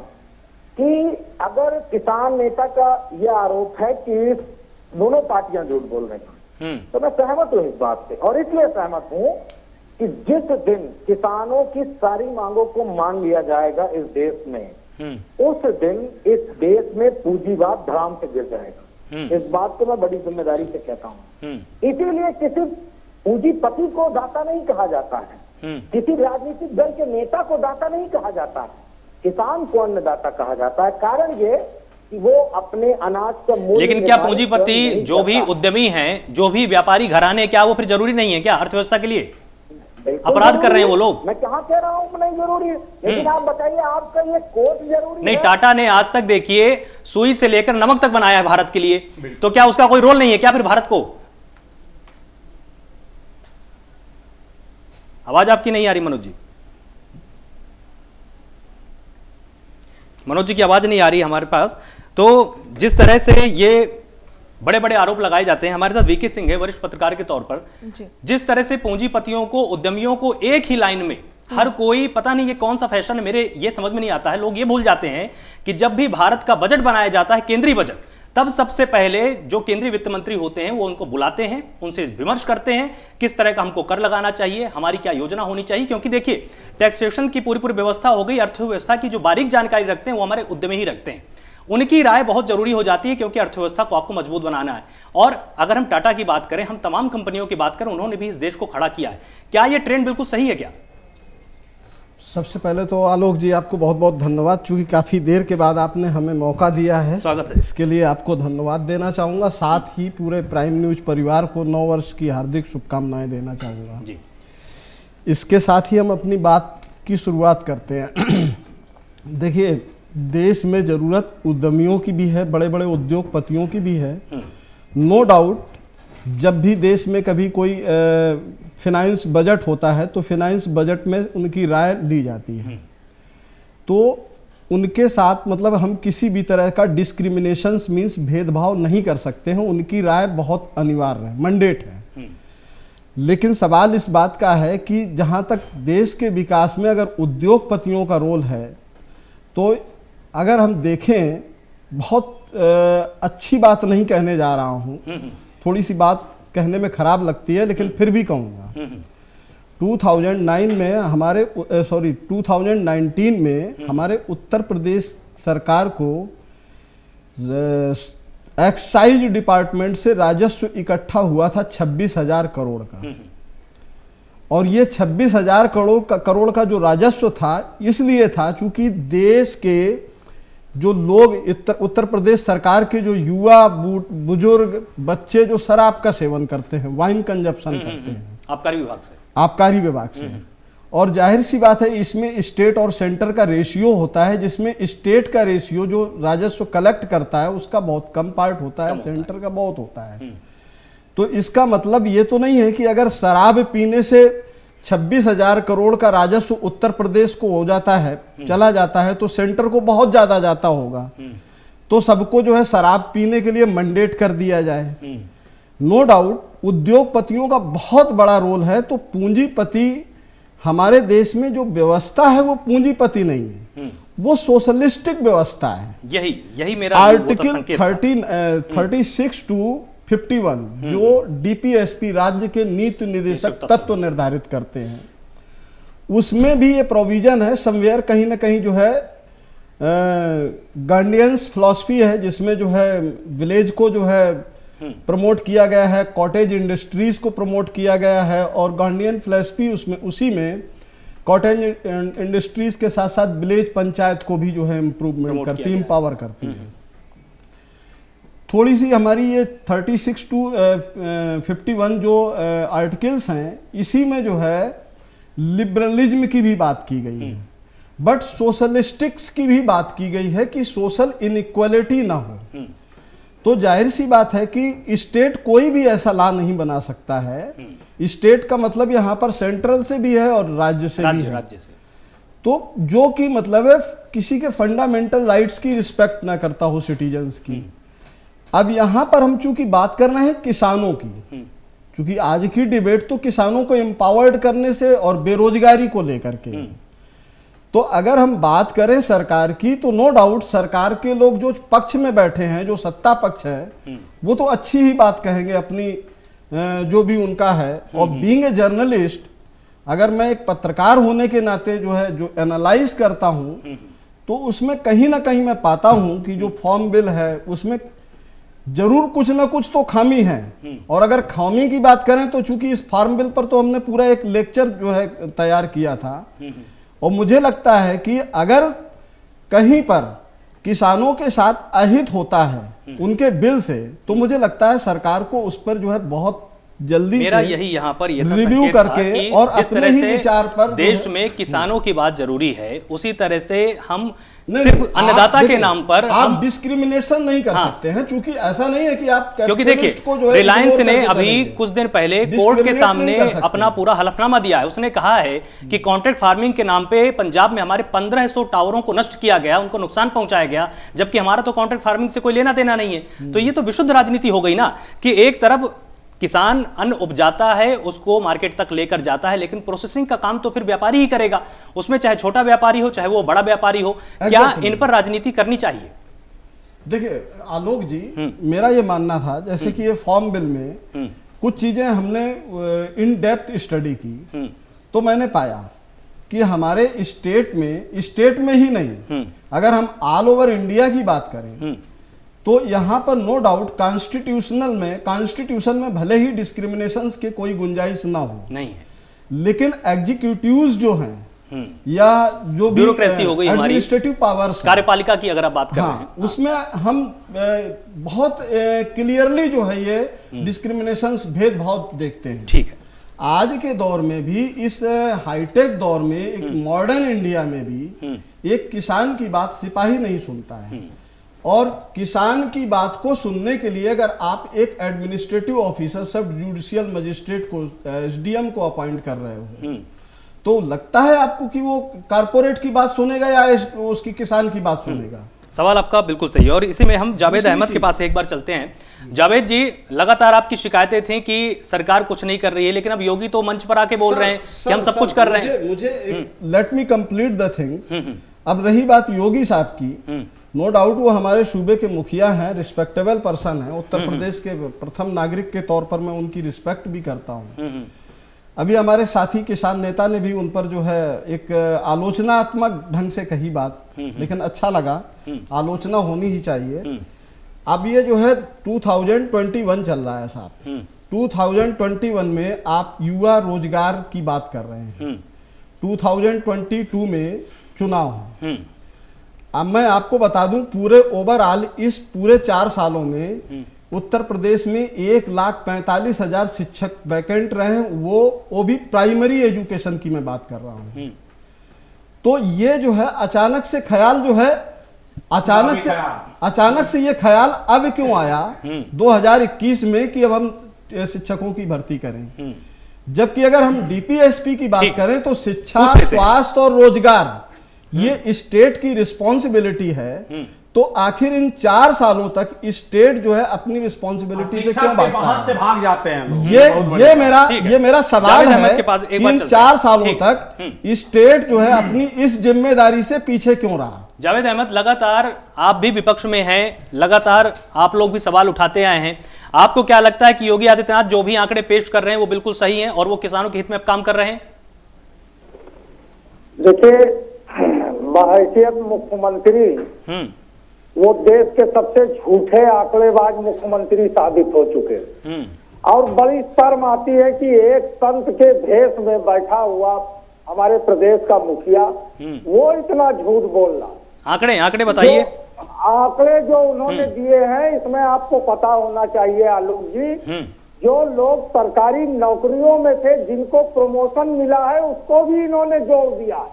कि अगर किसान नेता का यह आरोप है कि दोनों पार्टियां झूठ बोल रही हैं, तो मैं सहमत हूं इस बात से, और इसलिए सहमत हूं कि जिस दिन किसानों की सारी मांगों को मान लिया जाएगा इस देश में, उस दिन इस देश में पूंजीवाद धड़ाम से गिर जाएगा। इस बात को मैं बड़ी जिम्मेदारी से कहता हूं। इसीलिए किसी पूंजीपति को दाता नहीं कहा जाता है, किसी राजनीतिक दल के नेता को दाता नहीं कहा जाता है, किसान को अन्नदाता कहा जाता है। कारण ये कि वो अपने अनाज का मूल्य, लेकिन क्या पूंजीपति जो भी उद्यमी हैं, जो भी व्यापारी घराने, क्या वो फिर जरूरी नहीं है क्या अर्थव्यवस्था के लिए? अपराध कर रहे हैं वो लोग। मैं कहाँ कह रहा हूँ नहीं जरूरी है, लेकिन आप बताइए आपका ये कोर्ट जरूरी नहीं, है? टाटा ने आज तक देखिए सुई से लेकर नमक तक बनाया है भारत के लिए, तो क्या उसका कोई रोल नहीं है क्या फिर भारत को? आवाज आपकी नहीं आ रही मनोज जी, मनोज जी की आवाज नहीं आ रही हमारे पास। तो जिस तरह से ये बड़े बड़े आरोप लगाए जाते हैं, हमारे साथ वीके सिंह है वरिष्ठ पत्रकार के तौर पर, जिस तरह से पूंजीपतियों को, उद्यमियों को एक ही लाइन में हर कोई, पता नहीं ये कौन सा फैशन है, मेरे ये समझ में नहीं आता है। लोग ये भूल जाते हैं कि जब भी भारत का बजट बनाया जाता है, केंद्रीय बजट, तब सबसे पहले जो केंद्रीय वित्त मंत्री होते हैं वो उनको बुलाते हैं, उनसे विमर्श करते हैं किस तरह का हमको कर लगाना चाहिए, हमारी क्या योजना होनी चाहिए। क्योंकि देखिए, टैक्सेशन की पूरी व्यवस्था हो गई, अर्थव्यवस्था की जो बारीक जानकारी रखते हैं वो हमारे उद्यमी ही रखते हैं। उनकी राय बहुत जरूरी हो जाती है, क्योंकि अर्थव्यवस्था को आपको मजबूत बनाना है। और अगर हम टाटा की बात करें, हम तमाम कंपनियों की बात करें, उन्होंने भी इस देश को खड़ा किया है। क्या ये ट्रेंड बिल्कुल सही है क्या? सबसे पहले तो आलोक जी आपको बहुत बहुत धन्यवाद, क्योंकि काफ़ी देर के बाद आपने हमें मौका दिया है। स्वागत है। इसके लिए आपको धन्यवाद देना चाहूँगा। साथ ही पूरे प्राइम न्यूज परिवार को 9 वर्ष की हार्दिक शुभकामनाएं देना चाहूँगा जी। इसके साथ ही हम अपनी बात की शुरुआत करते हैं। देखिए, देश में ज़रूरत उद्यमियों की भी है, बड़े बड़े उद्योगपतियों की भी है। नो डाउट, जब भी देश में कभी कोई फिनांस बजट होता है तो फिनांस बजट में उनकी राय ली जाती है। तो उनके साथ मतलब हम किसी भी तरह का डिस्क्रिमिनेशन मीन्स भेदभाव नहीं कर सकते हैं। उनकी राय बहुत अनिवार्य है, मैंडेट है। लेकिन सवाल इस बात का है कि जहाँ तक देश के विकास में अगर उद्योगपतियों का रोल है, तो अगर हम देखें, बहुत अच्छी बात नहीं कहने जा रहा हूँ, थोड़ी सी बात कहने में खराब लगती है, लेकिन फिर भी कहूँगा। 2019 में हमारे उत्तर प्रदेश सरकार को एक्साइज डिपार्टमेंट से राजस्व इकट्ठा हुआ था 26,000 करोड़ का। और ये 26,000 करोड़ का जो राजस्व था, इसलिए था चूंकि देश के जो लोग, उत्तर प्रदेश सरकार के जो युवा, बुजुर्ग, बच्चे जो शराब का सेवन करते हैं, वाइन कंजप्शन करते हैं, आबकारी विभाग से। और जाहिर सी बात है, इसमें स्टेट और सेंटर का रेशियो होता है, जिसमें स्टेट का रेशियो जो राजस्व कलेक्ट करता है उसका बहुत कम पार्ट होता है, सेंटर का बहुत होता है। तो इसका मतलब ये तो नहीं है कि अगर शराब पीने से 26,000 करोड़ का राजस्व उत्तर प्रदेश को हो जाता है, चला जाता है, तो सेंटर को बहुत ज्यादा जाता होगा। तो सबको जो है शराब पीने के लिए मैंडेट कर दिया जाए। नो डाउट उद्योगपतियों का बहुत बड़ा रोल है। तो पूंजीपति, हमारे देश में जो व्यवस्था है वो पूंजीपति नहीं है, वो सोशलिस्टिक व्यवस्था है। यही मेरा आर्टिकल 36 to 51 जो डीपीएसपी राज्य के नीति निदेशक तत्व निर्धारित करते हैं, उसमें भी ये प्रोविजन है समवेयर कहीं ना कहीं, जो है गार्डियंस फिलॉसफी है, जिसमें जो है विलेज को जो है प्रमोट किया गया है, कॉटेज इंडस्ट्रीज को प्रमोट किया गया है। और गार्डियन फिलॉसफी उसमें, उसी में कॉटेज इंडस्ट्रीज के साथ साथ विलेज पंचायत को भी जो है इम्प्रूवमेंट करती है, एम्पावर करती है। थोड़ी सी हमारी ये 36 to 51 जो आर्टिकल्स हैं, इसी में जो है लिबरलिज्म की भी बात की गई है, बट सोशलिस्टिक्स की भी बात की गई है कि सोशल इनइक्वालिटी ना हो। तो जाहिर सी बात है कि स्टेट कोई भी ऐसा लॉ नहीं बना सकता है। स्टेट का मतलब यहाँ पर सेंट्रल से भी है और राज्य से भी है। तो जो कि मतलब है किसी के फंडामेंटल राइट्स की रिस्पेक्ट ना करता हो सिटीजन्स की। अब यहां पर हम चूंकि बात कर रहे हैं किसानों की, क्योंकि आज की डिबेट तो किसानों को एम्पावर्ड करने से और बेरोजगारी को लेकर के। तो अगर हम बात करें सरकार की, तो नो डाउट सरकार के लोग जो पक्ष में बैठे हैं, जो सत्ता पक्ष है, वो तो अच्छी ही बात कहेंगे अपनी जो भी उनका है। और बीइंग ए जर्नलिस्ट, अगर मैं एक पत्रकार होने के नाते जो है जो एनालाइज करता हूं, तो उसमें कहीं ना कहीं मैं पाता हूं कि जो फॉर्म बिल है उसमें जरूर कुछ ना कुछ तो खामी है। और अगर खामी की बात करें तो चूंकि इस फार्म बिल पर तो हमने पूरा एक लेक्चर जो है तैयार किया था, और मुझे लगता है कि अगर कहीं पर किसानों के साथ अहित होता है उनके बिल से, तो मुझे लगता है सरकार को उस पर जो है बहुत जल्दी मेरा यही यहाँ पर रिव्यू करके और अपने ही विचार पर देश में किसानों की बात जरूरी है, उसी तरह से हम सिर्फ अन्नदाता के नाम पर आप डिस्क्रिमिनेशन नहीं कर सकते हैं, क्योंकि ऐसा नहीं है कि आप, क्योंकि देखिए रिलायंस ने अभी कुछ दिन पहले कोर्ट के सामने अपना पूरा हलफनामा दिया है। उसने कहा है कि कॉन्ट्रैक्ट फार्मिंग के नाम पे पंजाब में हमारे 1500 टावरों को नष्ट किया गया, उनको नुकसान पहुंचाया गया, जबकि हमारा तो कॉन्ट्रैक्ट फार्मिंग से कोई लेना देना नहीं है। तो ये तो विशुद्ध राजनीति हो गई ना, कि एक तरफ किसान अन्न उपजाता है, उसको मार्केट तक लेकर जाता है, लेकिन प्रोसेसिंग का काम तो फिर व्यापारी ही करेगा, उसमें चाहे छोटा व्यापारी हो चाहे वो बड़ा व्यापारी हो। क्या इन पर राजनीति करनी चाहिए? देखिए आलोक जी, मेरा ये मानना था जैसे कि ये फॉर्म बिल में कुछ चीजें हमने इन डेप्थ स्टडी की, तो मैंने पाया कि हमारे स्टेट में ही नहीं, अगर हम ऑल ओवर इंडिया की बात करें तो यहाँ पर नो डाउट कॉन्स्टिट्यूशन में भले ही डिस्क्रिमिनेशन के कोई गुंजाइश ना हो, नहीं है, लेकिन एग्जीक्यूटिव्स जो हैं या जो भी ब्यूरोक्रेसी हो गई हमारी, एडमिनिस्ट्रेटिव पावर्स, कार्यपालिका की अगर आप बात कर रहे हैं, उसमें हम बहुत क्लियरली जो है ये डिस्क्रिमिनेशन भेदभाव देखते हैं। ठीक है, आज के दौर में भी, इस हाईटेक दौर में, एक मॉडर्न इंडिया में भी एक किसान की बात सिपाही नहीं सुनता है, और किसान की बात को सुनने के लिए अगर आप एक एडमिनिस्ट्रेटिव ऑफिसर, सब जुडिशियल मजिस्ट्रेट को, एसडीएम को अपॉइंट कर रहे हो, तो लगता है आपको कि वो कारपोरेट की बात सुनेगा या उसकी किसान की बात सुनेगा? सवाल आपका बिल्कुल सही है। और इसी में हम जावेद अहमद के पास एक बार चलते हैं। जावेद जी, लगातार आपकी शिकायतें थी कि सरकार कुछ नहीं कर रही है, लेकिन अब योगी तो मंच पर आके बोल रहे हैं कि हम सब कुछ कर रहे हैं। मुझे let me complete the thing. अब रही बात योगी साहब की, नो डाउट वो हमारे सूबे के मुखिया हैं, रिस्पेक्टेबल पर्सन है, उत्तर प्रदेश के प्रथम नागरिक के तौर पर मैं उनकी रिस्पेक्ट भी करता हूँ। अभी हमारे साथी किसान नेता ने भी उन पर जो है एक आलोचनात्मक ढंग से कही बात, लेकिन अच्छा लगा, आलोचना होनी ही चाहिए। अब ये जो है 2021 चल रहा है साहब, 2021 में आप युवा रोजगार की बात कर रहे हैं, 2022 में चुनाव है। अब मैं आपको बता दूं, पूरे ओवरऑल इस पूरे 4 सालों में उत्तर प्रदेश में 1,45,000 शिक्षक वैकेंट रहे हैं, वो भी प्राइमरी एजुकेशन की मैं बात कर रहा हूं। तो ये जो है अचानक से ख्याल जो है, अचानक से ये ख्याल अब क्यों आया 2021 में कि अब हम शिक्षकों की भर्ती करें, जबकि अगर हम डीपीएसपी की बात करें तो शिक्षा, स्वास्थ्य और रोजगार ये स्टेट की रिस्पॉन्सिबिलिटी है। तो आखिर इन 4 सालों तक स्टेट जो है अपनी रिस्पॉन्सिबिलिटी से क्यों भाग जाते हैं? ये मेरा सवाल है कि इन 4 सालों तक स्टेट जो है अपनी इस जिम्मेदारी से पीछे क्यों रहा? जावेद अहमद, लगातार आप भी विपक्ष में हैं, लगातार आप लोग भी सवाल उठाते आए हैं। आपको क्या लगता है कि योगी आदित्यनाथ जो भी आंकड़े पेश कर रहे हैं वो बिल्कुल सही हैं और वो किसानों के हित में काम कर रहे हैं? देखिए, बहैसियत मुख्यमंत्री वो देश के सबसे झूठे आंकड़ेबाज मुख्यमंत्री साबित हो चुके हैं, और बड़ी शर्म आती है कि एक संत के भेष में बैठा हुआ हमारे प्रदेश का मुखिया वो इतना झूठ बोल रहा। आंकड़े बताइए। आंकड़े जो उन्होंने दिए हैं, इसमें आपको पता होना चाहिए आलोक जी, जो लोग सरकारी नौकरियों में थे जिनको प्रमोशन मिला है उसको भी इन्होंने जोड़ दिया,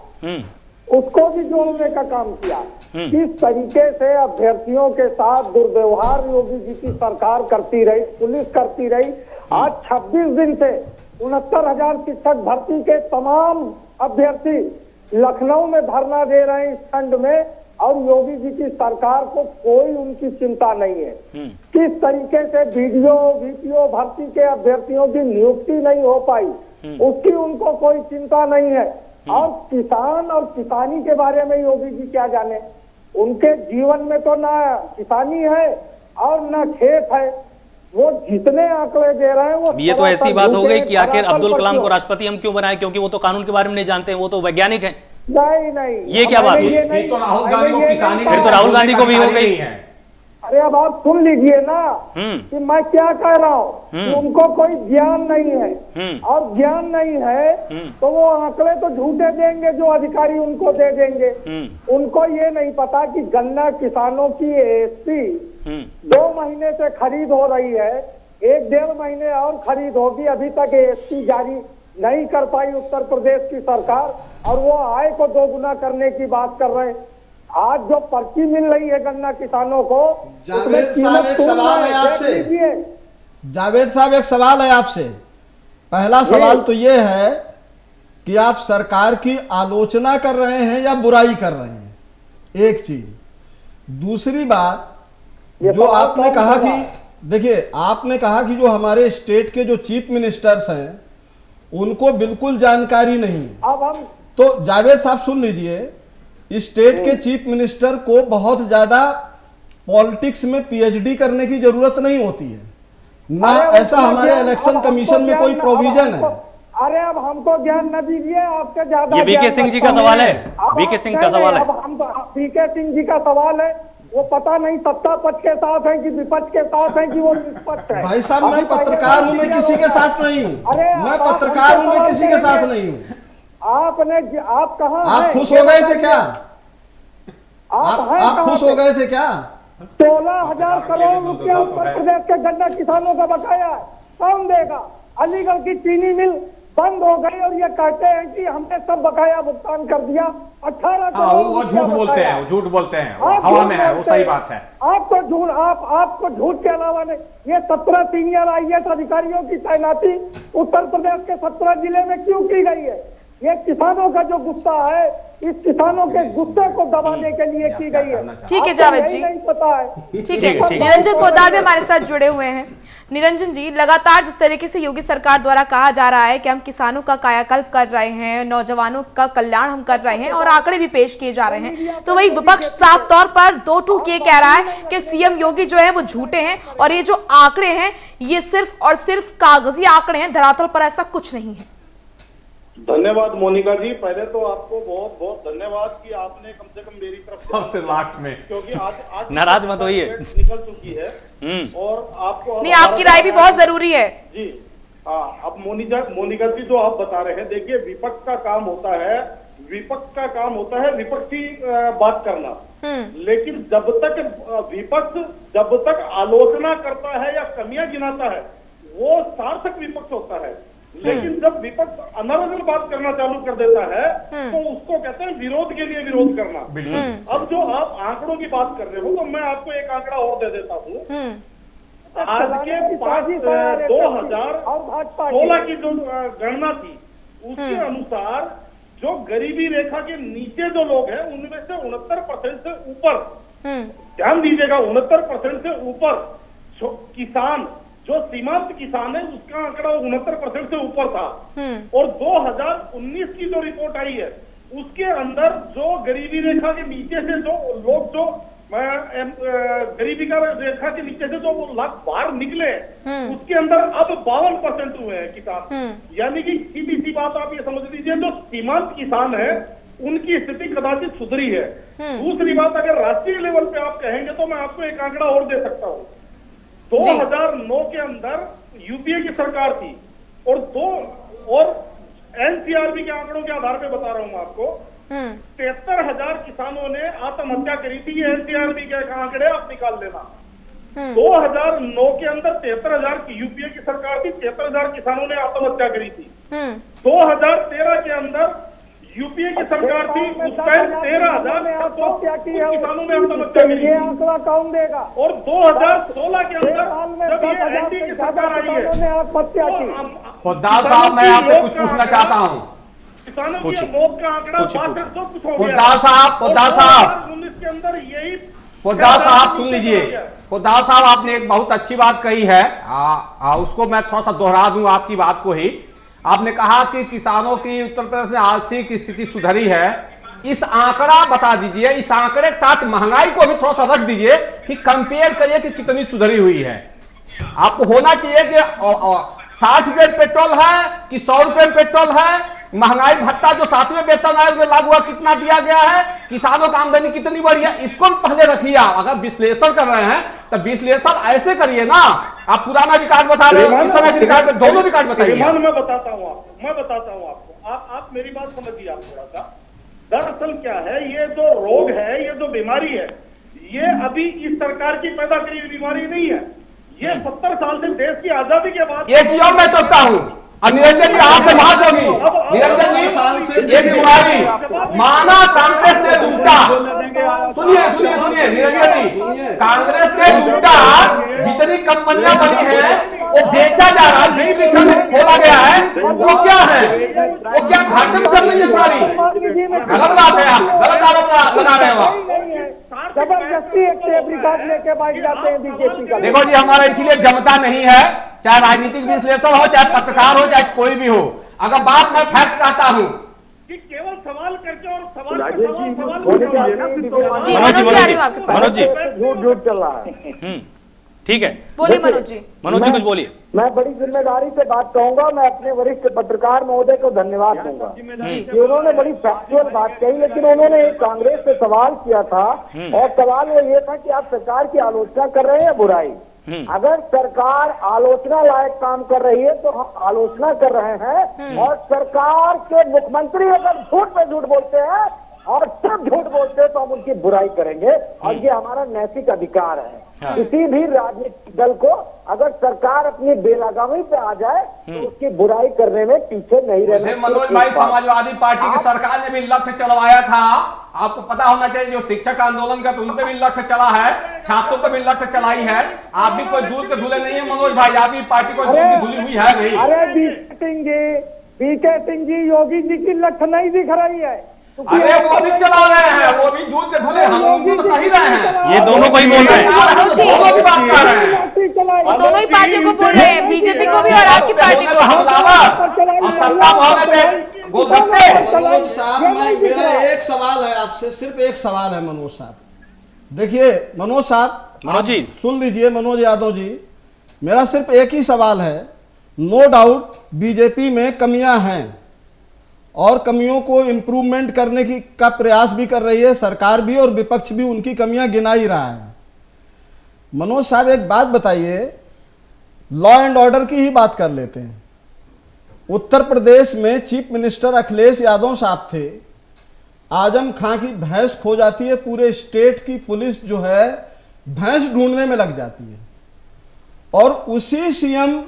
उसको भी जोड़ने का काम किया। किस तरीके से अभ्यर्थियों के साथ दुर्व्यवहार योगी जी की सरकार करती रही, पुलिस करती रही। आज 26 दिन से 69,000 शिक्षक भर्ती के तमाम अभ्यर्थी लखनऊ में धरना दे रहे हैं इस खंड में, और योगी जी की सरकार को कोई उनकी चिंता नहीं है। किस तरीके से वीपीओ भर्ती के अभ्यर्थियों की नियुक्ति नहीं हो पाई, उसकी उनको कोई चिंता नहीं है। और किसान और किसानी के बारे में योगी जी क्या जाने, उनके जीवन में तो ना किसानी है और ना खेत है। वो जितने आंकड़े दे रहे हैं वो, ये तो ऐसी बात हो गई कि आखिर अब्दुल कलाम को राष्ट्रपति हम क्यों बनाए, क्योंकि वो तो कानून के बारे में नहीं जानते हैं, वो तो वैज्ञानिक हैं। नहीं, ये क्या बात है? फिर तो राहुल गांधी को किसानी, फिर तो राहुल गांधी को भी हो गई है। अरे अब आप सुन लीजिए ना कि मैं क्या कह रहा हूँ, उनको कोई ज्ञान नहीं है, और ज्ञान नहीं है तो वो आंकड़े तो झूठे देंगे जो अधिकारी उनको दे देंगे। उनको ये नहीं पता कि गन्ना किसानों की एएसपी 2 महीने से खरीद हो रही है, 1-1.5 महीने और खरीद होगी, अभी तक एएसपी जारी नहीं कर पाई उत्तर प्रदेश की सरकार, और वो आय को 2 गुना करने की बात कर रहे हैं। आज जो पर्ची मिल रही है गन्ना किसानों को, जावेद साहब एक सवाल है आपसे, जावेद साहब एक सवाल है आपसे। पहला सवाल तो ये है कि आप सरकार की आलोचना कर रहे हैं या बुराई कर रहे हैं, एक चीज। दूसरी बात, जो आपने कहा कि देखिए, आपने कहा कि जो हमारे स्टेट के जो चीफ मिनिस्टर्स हैं उनको बिल्कुल जानकारी नहीं है। अब हम तो जावेद साहब सुन लीजिए, स्टेट के चीफ मिनिस्टर को बहुत ज्यादा पॉलिटिक्स में पीएचडी करने की जरूरत नहीं होती है ना, ऐसा हमारे इलेक्शन कमीशन में कोई प्रोविजन है। अरे अब हमको ज्ञान न दीजिए, आपसे ज्यादा ये वीके सिंह जी का सवाल है, वीके सिंह का सवाल है। वीके सिंह जी का सवाल है, वो पता नहीं सत्ता पक्ष के साथ है कि विपक्ष के साथ है कि वो निष्पक्ष है। भाई साहब, मैं पत्रकार हूं, मैं किसी के साथ नहीं हूं। मैं पत्रकार हूं, मैं किसी के साथ नहीं हूं। आप कहाँ आप खुश हो गए थे क्या? आप खुश हो गए थे क्या? 16,000 करोड़ रुपया उत्तर प्रदेश के गन्ना किसानों का बकाया है, कौन देगा? अलीगढ़ की चीनी मिल बंद हो गई और ये कहते हैं कि हमने सब बकाया भुगतान कर दिया। 18 करोड़ वो झूठ बोलते हैं, वो झूठ बोलते हैं, हवा में है, वो सही बात है। आपको झूठ, आपको झूठ के अलावा नहीं। ये 17 सीनियर IAS अधिकारियों की तैनाती उत्तर प्रदेश के 17 जिले में क्यों की गई है? ये किसानों का जो गुस्सा है, इस किसानों के गुस्से को दबाने के लिए की गई है। ठीक है जावेद जी, नहीं पता है। ठीक है। निरंजन पोद्दार भी हमारे साथ जुड़े हुए हैं। निरंजन जी, लगातार जिस तरीके से योगी सरकार द्वारा कहा जा रहा है कि हम किसानों का कायाकल्प कर रहे हैं, नौजवानों का कल्याण हम कर रहे हैं और आंकड़े भी पेश किए जा रहे हैं, तो वही विपक्ष साफ तौर पर दो टूक ये कह रहा है कि सीएम योगी जो है वो झूठे हैं और ये जो आंकड़े हैं ये सिर्फ और सिर्फ कागजी आंकड़े हैं, धरातल पर ऐसा कुछ नहीं है। धन्यवाद मोनिका जी, पहले तो आपको बहुत बहुत धन्यवाद कि आपने कम से कम मेरी तरफ सबसे लास्ट में, क्योंकि आज नाराज मत होइए, निकल चुकी है और आपको नहीं, आपकी राय भी बहुत जरूरी है जी। हाँ, अब मोनिका जी जो आप बता रहे हैं, देखिए विपक्ष का काम होता है विपक्षी बात करना, लेकिन जब तक विपक्ष जब तक आलोचना करता है या कमियां गिनाता है वो सार्थक विपक्ष होता है। लेकिन जब विपक्ष अनर्गल बात करना चालू कर देता है तो उसको कहते हैं विरोध के लिए विरोध करना। अब जो आप आंकड़ों की बात कर रहे हो तो मैं आपको एक आंकड़ा और दे देता हूँ। आज के 2016 की जो गणना थी उसके अनुसार जो गरीबी रेखा के नीचे जो लोग हैं उनमें से 69% से ऊपर, ध्यान दीजिएगा 69% से ऊपर किसान, जो सीमांत किसान है उसका आंकड़ा 69% से ऊपर था। और 2019 की जो रिपोर्ट आई है उसके अंदर जो गरीबी रेखा के नीचे से जो लोग जो गरीबी का रेखा के नीचे से जो लाख बाहर निकले उसके अंदर अब 52% हुए हैं किसान। यानी कि सीधी सी बात आप ये समझ लीजिए, जो सीमांत किसान है उनकी स्थिति कदाचित सुधरी है। दूसरी बात, अगर राष्ट्रीय लेवल पे आप कहेंगे तो मैं आपको एक आंकड़ा और दे सकता हूँ। 2009 के अंदर यूपीए की सरकार थी और एनसीआरबी के आंकड़ों के आधार पे बता रहा हूं आपको, 73,000 किसानों ने आत्महत्या करी थी। ये एनसीआरबी के आंकड़े आप निकाल लेना। 2009 के अंदर 73,000 की यूपीए की सरकार थी, 73,000 किसानों ने आत्महत्या करी थी। 2013 के अंदर यूपीए की सरकार थी, उस टाइम 13,000 किसानों ने आत्महत्या करी थी। आंकड़ा कौन देगा? और 2016 के अंदर जब ये एनडीए की सरकार आई है आत्महत्या की। पोद्दार साहब, मैं आपसे कुछ पूछना चाहता हूँ। किसानों की मौत का आंकड़ा 62 कुछ हो गया। पोद्दार साहब 2019 के अंदर यही। पोद्दार साहब सुन लीजिए, पोद्दार साहब आपने एक बहुत अच्छी बात कही है, उसको मैं थोड़ा सा दोहरा दूं आपकी बात को ही। आपने कहा कि किसानों की उत्तर प्रदेश में आर्थिक स्थिति सुधरी है। इस आंकड़ा बता दीजिए, इस आंकड़े के साथ महंगाई को भी थोड़ा सा रख दीजिए कि कंपेयर करिए कि कितनी सुधरी हुई है। आपको होना चाहिए कि 60 रुपए पेट्रोल है कि 100 रुपए पेट्रोल है, महंगाई भत्ता जो 7वें वेतन आयोग में लागू हुआ कितना दिया गया है, किसानों का आमदनी कितनी बढ़ी है, इसको पहले रखिए। अगर विश्लेषण कर रहे हैं तो विश्लेषण ऐसे करिए ना। आप पुराना रिकॉर्ड बता रहे हो, इस समय के रिकॉर्ड में दोनों रिकॉर्ड बताइए। मैं बताता हूँ आपको, आप मेरी बात समझिए आप थोड़ा सा। दरअसल क्या है, ये जो रोग है, ये जो बीमारी है, ये अभी इस सरकार की पैदा करी हुई बीमारी नहीं है। ये 70 साल से देश की आजादी के बाद एक चीज और मैं टोकता हूँ, निरंजन जी आपसे बात होगी। निरंजन जी एक बीमारी माना कांग्रेस ने लूटा, सुनिए निरंजन जी, कांग्रेस ने लूटा, जितनी कंपनियां बनी है वो बेचा जा रहा है, बिक्री करने खोला गया है, वो क्या है, वो क्या घाटे में चल रही है सारी। गलत बात है, आप गलत आरोप लगा रहे हो। जबरदस्ती एक टेप रिकॉर्ड लेके बैठ जाते हैं बीजेपी का। देखो जी, हमारा इसीलिए जमता नहीं है, चाहे राजनीतिक विश्लेषण हो, चाहे पत्रकार हो, चाहे कोई भी हो। अगर बात मैं फैक्ट कहता हूँ कि केवल सवाल करके और सवाल राजेश जी, सवाल बोले तो ये ना फिर तो जी मनोज जी झूठ चल रहा है। ठीक है, बोलिए मनोज जी। मनोज जी कुछ बोलिए। मैं बड़ी जिम्मेदारी से बात कहूंगा। मैं अपने वरिष्ठ पत्रकार महोदय को धन्यवाद दूंगा कि उन्होंने बड़ी फैक्चुअल बात कही, लेकिन उन्होंने कांग्रेस से सवाल किया था और सवाल वो ये था कि आप सरकार की आलोचना कर रहे हैं बुराई। अगर सरकार आलोचना लायक काम कर रही है तो हम आलोचना कर रहे हैं, और सरकार के मुख्यमंत्री अगर झूठ पे झूठ बोलते हैं और सब झूठ बोलते हैं तो हम उनकी बुराई करेंगे, और ये हमारा नैतिक अधिकार है। किसी भी राजनीतिक दल को अगर सरकार अपनी बेलगामी पे आ जाए तो उसकी बुराई करने में पीछे नहीं रहना। मनोज भाई, समाजवादी पार्टी की सरकार ने भी लक्ष्य चलवाया था, आपको पता होना चाहिए। जो शिक्षक आंदोलन का, तो उन पे भी लक्ष्य चला है, छात्रों पे भी लक्ष्य चलाई है। आप भी कोई दूध के धुले नहीं है मनोज भाई, आप भी पार्टी को दूध की धुली हुई है नहीं। अरे बीके सिंह जी, योगी जी की लठ नहीं दिख रही है। अरे वो भी चला रहे हैं, वो भी दूध के धुले, हम उनको तो कह ही रहे हैं। ये दोनों को ही बोल रहे हैं, मनोज जी, दोनों की बात कर रहे हैं। वो दोनों ही पार्टियों को बोल रहे हैं, बीजेपी को भी और आपकी पार्टी को। और सत्ता भावना पे गोलगप्पे। मनोज साहब, मेरा एक सवाल है आपसे, सिर्फ एक सवाल है मनोज साहब। देखिए मनोज साहब, मनोज जी सुन लीजिए, मनोज यादव जी, मेरा सिर्फ एक ही सवाल है। नो डाउट बीजेपी में कमियां हैं और कमियों को इम्प्रूवमेंट करने की का प्रयास भी कर रही है सरकार भी, और विपक्ष भी उनकी कमियां गिना ही रहा है। मनोज साहब, एक बात बताइए, लॉ एंड ऑर्डर की ही बात कर लेते हैं। उत्तर प्रदेश में चीफ मिनिस्टर अखिलेश यादव साहब थे, आजम खां की भैंस खो जाती है, पूरे स्टेट की पुलिस जो है भैंस ढूंढने में लग जाती है, और उसी सीएम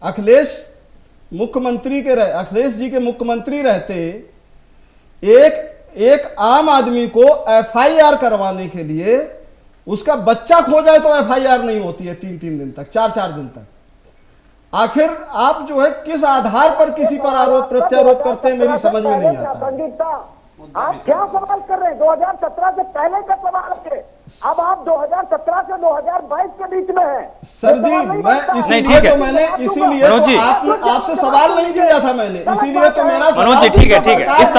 अखिलेश जी के मुख्यमंत्री रहते एक आम आदमी को एफआईआर करवाने के लिए उसका बच्चा खो जाए तो एफआईआर नहीं होती है 3 दिन तक, 4 दिन तक। आखिर आप जो है किस आधार पर किसी पर आरोप प्रत्यारोप करते हैं, मेरी समझ में नहीं आता। पंडित साहब, आप क्या सवाल कर रहे हैं? 2017 से पहले का सवाल है, अब आप 2017 से 2022 के बीच में हैं। सर जी, मैं इसीलिए तो मैंने आपसे सवाल नहीं किया था, मैंने इसीलिए तो मेरा मनोज जी, ठीक है, इस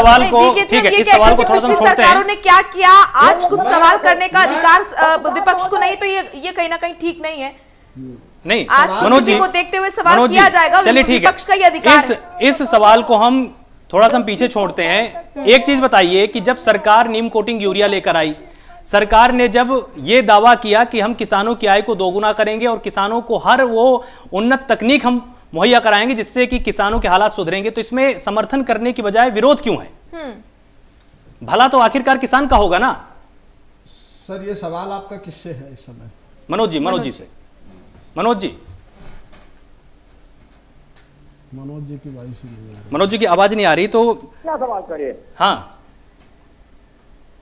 सवाल को थोड़ा सा छोड़ते हैं। ने क्या किया, आज कुछ सवाल करने का अधिकार विपक्ष को नहीं, तो ये कहीं ना कहीं ठीक नहीं है। नहीं, आज मनोज जी को देखते हुए सवाल किया जाएगा, चलिए ठीक है, विपक्ष का ये अधिकार है। इस सवाल को हम थोड़ा सा पीछे छोड़ते हैं। एक चीज बताइए कि जब सरकार नीम कोटिंग यूरिया लेकर आई, सरकार ने जब ये दावा किया कि हम किसानों की आय को दोगुना करेंगे और किसानों को हर वो उन्नत तकनीक हम मुहैया कराएंगे जिससे कि किसानों के हालात सुधरेंगे, तो इसमें समर्थन करने की बजाय विरोध क्यों है? भला तो आखिरकार किसान का होगा ना। सर, ये सवाल आपका किससे है इस समय? मनोज जी से। मनोज जी की वाइस नहीं है। मनोज जी की आवाज नहीं आ रही, तो क्या सवाल करिए। हाँ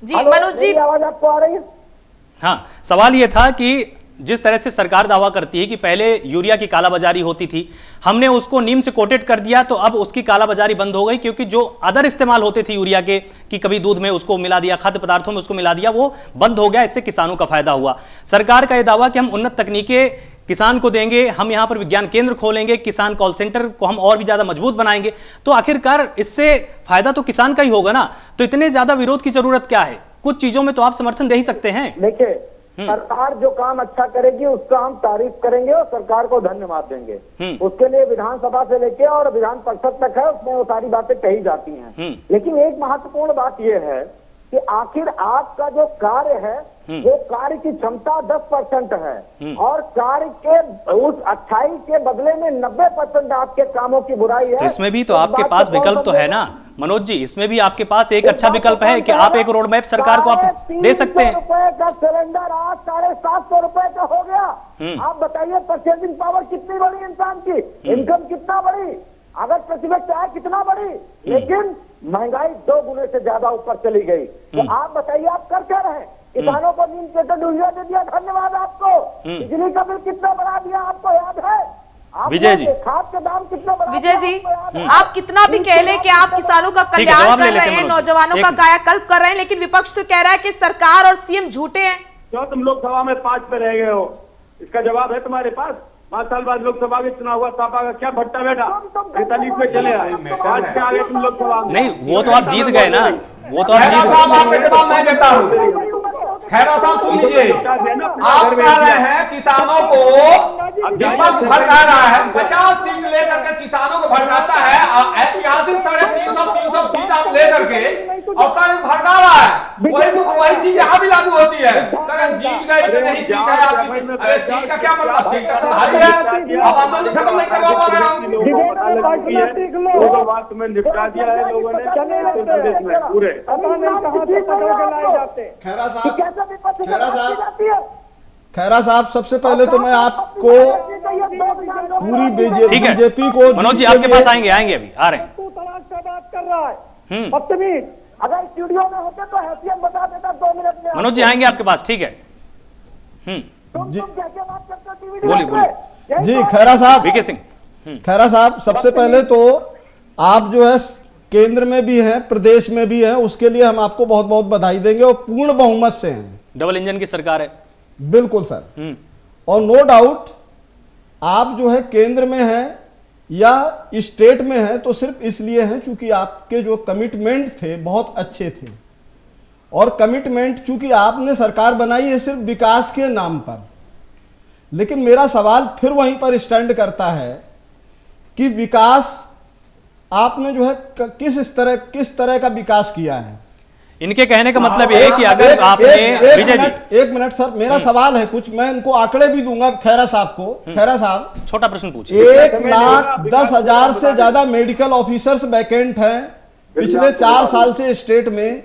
जी मनोज जी, आवाज आपको आ रही है? हाँ, सवाल यह था कि जिस तरह से सरकार दावा करती है कि पहले यूरिया की कालाबाजारी होती थी, हमने उसको नीम से कोटेड कर दिया, तो अब उसकी कालाबाजारी बंद हो गई, क्योंकि जो अदर इस्तेमाल होते थे यूरिया के, कि कभी दूध में उसको मिला दिया, खाद्य पदार्थों में उसको मिला दिया, वो बंद हो गया। इससे किसानों का फायदा हुआ। सरकार का यह दावा कि हम उन्नत तकनीकें किसान को देंगे, हम यहाँ पर विज्ञान केंद्र खोलेंगे, किसान कॉल सेंटर को हम और भी ज्यादा मजबूत बनाएंगे, तो आखिरकार इससे फायदा तो किसान का ही होगा ना। तो इतने ज्यादा विरोध की जरूरत क्या है? कुछ चीजों में तो आप समर्थन दे ही सकते हैं। देखिए, सरकार जो काम अच्छा करेगी उसका हम तारीफ करेंगे और सरकार को धन्यवाद देंगे। उसके लिए विधानसभा से लेके और विधान परिषद तक है, उसमें वो सारी बातें कही जाती हैं। लेकिन एक महत्वपूर्ण बात यह है कि आखिर आपका जो कार्य है वो कार्य की क्षमता 10% है, और कार्य के उस अच्छाई के बदले में 90% आपके कामों की बुराई है। तो इसमें भी तो आपके पास विकल्प तो है ना मनोज जी, इसमें भी आपके पास एक अच्छा विकल्प है कि आप एक रोड मैप सरकार को आप दे सकते हैं। रुपए का सिलेंडर आज 750 रुपए का हो गया। आप बताइए परचेजिंग पावर कितनी बड़ी इंसान की, इनकम कितना बड़ी, अगर प्रतिवर्ष आय कितना बड़ी, लेकिन महंगाई 2 गुने से ज्यादा ऊपर चली गई। तो आप बताइए आप कर क्या रहे? किसानों को नीम कोटेड यूरिया दे दिया, धन्यवाद आपको। बिजली का बिल कितना बढ़ा दिया आपको याद है? विजय जी। खाद के दाम कितने बढ़ा विजय जी, दिए आपको याद आप कितना भी कह लें कि आप किसानों का ठीक है, कल्याण जवाब ले कर लेते रहे हैं हैं, मनोज। नौजवानों का एक- कायाकल्प कर रहे हैं, लेकिन विपक्ष तो कह रहा है कि सरकार और सीएम झूठे हैं। क्यों तुम लोकसभा में 5 पे रह गए हो? इसका जवाब है तुम्हारे पास? 5 साल बाद लोकसभा के चुनाव हुआ, सपा का क्या भट्टा बैठा 45 में चले आए, 5 पे आ गए तुम लोकसभा में। नहीं, वो तो आप जीत गए ना, वो तो आप खैरा जीत साहब गए। आपका जवाब मैं देता हूँ। खैरा साहब सुन लीजिए, आप कह रहे हैं किसानों को विपक्ष भड़का रहा है, 50 सीट लेकर के किसानों को भड़काता है, ऐतिहासिक 350 सीट आप लेकर के और कल भड़का रहा है। वही चीज यहाँ भी लागू होती है। कल जीत गए कि नहीं सीट है आपकी, अरे सीट का क्या मतलब, सीट का तो भारी है, अब आंदोलन खत्म नहीं करवा पा रहे हो। वो बात में निपटा दिया है लोगों ने उत्तर प्रदेश में पूरे। खैरा साहब सबसे पहले तो मैं आपको पूरी ठीक है बीजेपी को मनोज जी, आपके पास आएंगे अभी आ रहे हैं। तू तलाक से बात कर रहा है, हम्म। बदतमीज। अगर स्टूडियो में होते तो हैसियत बता देता 2 मिनट में। मनोज जी आएंगे आपके पास, ठीक है। तुम कैसे बात करते हो टीवी बोलिए, में? जी खैरा साहब, वीके सिंह। खैरा साहब सबसे पहले तो आप जो है केंद्र में भी हैं, प्रदेश में भी हैं, उसके लिए हम आपको बहुत बहुत बधाई देंगे और पूर्ण बहुमत से हैं। डबल इंजन की सरकार है। बिल्कुल सर। और नो डाउट आप जो है केंद्र में हैं या स्टेट में हैं तो सिर्फ इसलिए हैं क्योंकि आपके जो कमिटमेंट थे बहुत अच्छे थे, और कमिटमेंट चूंकि आपने सरकार बनाई है सिर्फ विकास के नाम पर। लेकिन मेरा सवाल फिर वहीं पर स्टैंड करता है कि विकास आपने जो है किस तरह का विकास किया है। इनके कहने का मतलब ये है कि अगर आपने विजय जी एक मिनट सर, मेरा सवाल है कुछ, मैं इनको आंकड़े भी दूंगा खैरा साहब को। खैरा साहब छोटा प्रश्न पूछिए। 1,10,000 से ज्यादा मेडिकल ऑफिसर्स वैकेंट हैं पिछले 4 साल से स्टेट में।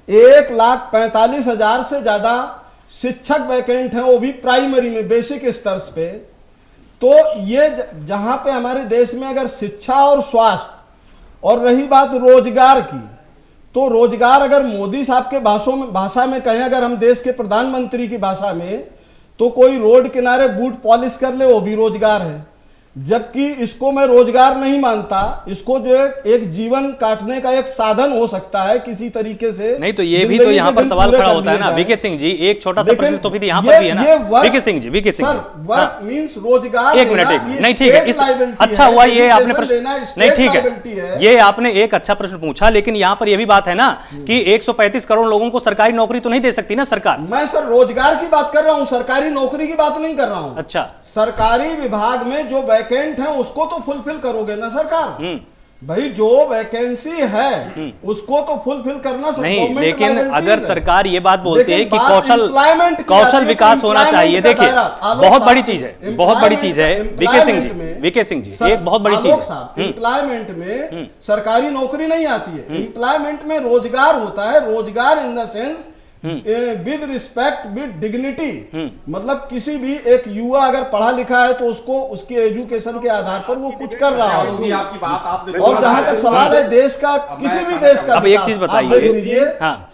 1,45,000 से ज्यादा शिक्षक वैकेंट हैं, वो भी प्राइमरी में बेसिक स्तर पे। तो ये जहां पे हमारे देश में अगर शिक्षा और स्वास्थ्य, और रही बात रोजगार की, तो रोजगार अगर मोदी साहब के भाषा में कहें, अगर हम देश के प्रधानमंत्री की भाषा में, तो कोई रोड किनारे बूट पॉलिश कर ले वो भी रोजगार है। जबकि इसको मैं रोजगार नहीं मानता, इसको जो एक जीवन काटने का एक साधन हो सकता है किसी तरीके से। नहीं तो ये भी तो यहाँ पर सवाल खड़ा होता है ना वीके सिंह जी, एक छोटा सा प्रश्न तो फिर यहाँ पर भी है ना VK Singh ji. Work means रोजगार। एक मिनट, नहीं ठीक है, इस अच्छा हुआ ये आपने प्रश्न, नहीं ठीक है, ये आपने एक अच्छा प्रश्न पूछा, लेकिन यहाँ पर ये भी बात है ना कि 135 करोड़ लोगों को सरकारी नौकरी तो नहीं दे सकती ना सरकार। मैं सर रोजगार की बात कर रहा हूँ, सरकारी नौकरी की बात नहीं कर रहा हूँ। अच्छा, सरकारी विभाग में जो वैकेंट है उसको तो फुलफिल करोगे ना सरकार। भाई जो वैकेंसी है उसको तो फुलफिल करना सब नहीं, लेकिन अगर सरकार ये बात बोलती है कि कौशल विकास होना चाहिए, देखिए बहुत बड़ी चीज है, बहुत बड़ी चीज है वीके सिंह जी, एक बहुत बड़ी चीज है। एम्प्लॉयमेंट में सरकारी नौकरी नहीं आती है, एम्प्लॉयमेंट में रोजगार होता है। रोजगार in the sense with respect, with dignity. मतलब किसी भी एक युवा अगर पढ़ा लिखा है तो उसको उसके एजुकेशन के आधार पर वो कुछ कर रहा है। आपकी बात आपने, और जहां तक सवाल है देश का, किसी भी देश का, अब एक चीज बताइए,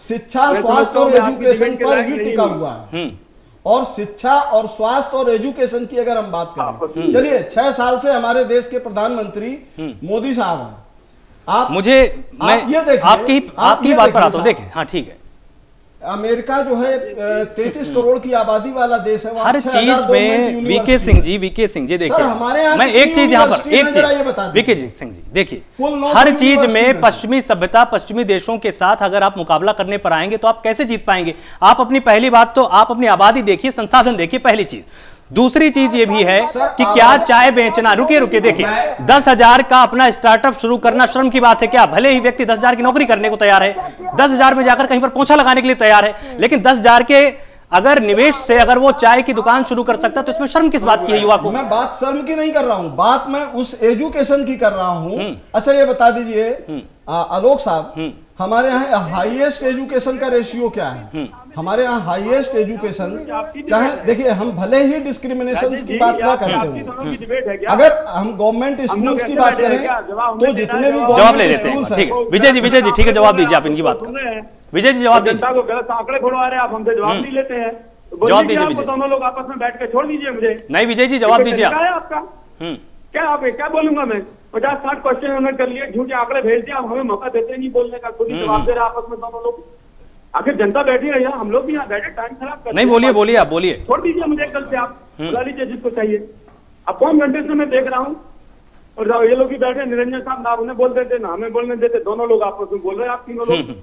शिक्षा स्वास्थ्य और एजुकेशन पर ही टिका हुआ है। और शिक्षा और स्वास्थ्य और एजुकेशन की अगर हम बात करें, चलिए 6 साल से हमारे देश के प्रधानमंत्री मोदी साहब हैं। आप मुझे मैं आपकी बात पर आता हूं, देखें, हाँ ठीक है, अमेरिका जो है 33 करोड़ की आबादी वाला देश है, हर चीज में वीके सिंह जी देखिए, मैं एक चीज यहाँ पर वीके सिंह जी देखिए, हर चीज में पश्चिमी सभ्यता, पश्चिमी देशों के साथ अगर आप मुकाबला करने पर आएंगे तो आप कैसे जीत पाएंगे। आप अपनी पहली बात तो आप अपनी आबादी देखिए, संसाधन देखिए, पहली चीज। दूसरी चीज ये भी है कि क्या चाय बेचना, रुकिए देखिए, 10,000 का अपना स्टार्टअप शुरू करना शर्म की बात है क्या? भले ही व्यक्ति 10,000 की नौकरी करने को तैयार है, 10,000 में जाकर कहीं पर पोंछा लगाने के लिए तैयार है, लेकिन 10,000 के अगर निवेश से अगर वो चाय की दुकान शुरू कर सकता है तो इसमें शर्म किस बात की है युवा को? मैं बात शर्म की नहीं कर रहा हूं, बात मैं उस एजुकेशन की कर रहा हूं। अच्छा ये बता दीजिए आलोक साहब, हमारे यहाँ हाईएस्ट एजुकेशन का रेशियो क्या है? हमारे यहाँ हाईएस्ट एजुकेशन, चाहे देखिए हम भले ही डिस्क्रिमिनेशन की बात ना करते हैं, अगर हम गवर्नमेंट स्कूल्स की बात करें तो जितने भी जवाब ले लेते हैं, ठीक है विजय जी ठीक है, जवाब दीजिए आप इनकी बात का। विजय जी जवाब दीजिए। को गलत आंकड़े फोड़वा रहे हैं आप, हमसे जवाब नहीं लेते हैं, जवाब दीजिए विजय। दोनों लोग आपस में बैठ के छोड़ दीजिए मुझे। नहीं विजय जी जवाब दीजिए आपका क्या बोलूंगा मैं? 50-60 क्वेश्चन उन्होंने कर लिए, झूठे आंकड़े भेज दिया, हमें मौका देते नहीं बोलने का, खुद ही जवाब दे रहे आपस में दोनों लोग। आखिर जनता बैठी है यहाँ, हम लोग भी यहाँ बैठे टाइम खराब कर। नहीं बोलिए आप बोलिए, छोड़ दीजिए मुझे, कल से आप बुला लीजिए जिसको चाहिए। अब 5 घंटे से मैं देख रहा हूँ और ये लोग भी बैठे, निरंजन साहब ना उन्हें बोल देते ना हमें बोलने देते, दोनों लोग आपस में बोल रहे हैं, आप तीनों लोग।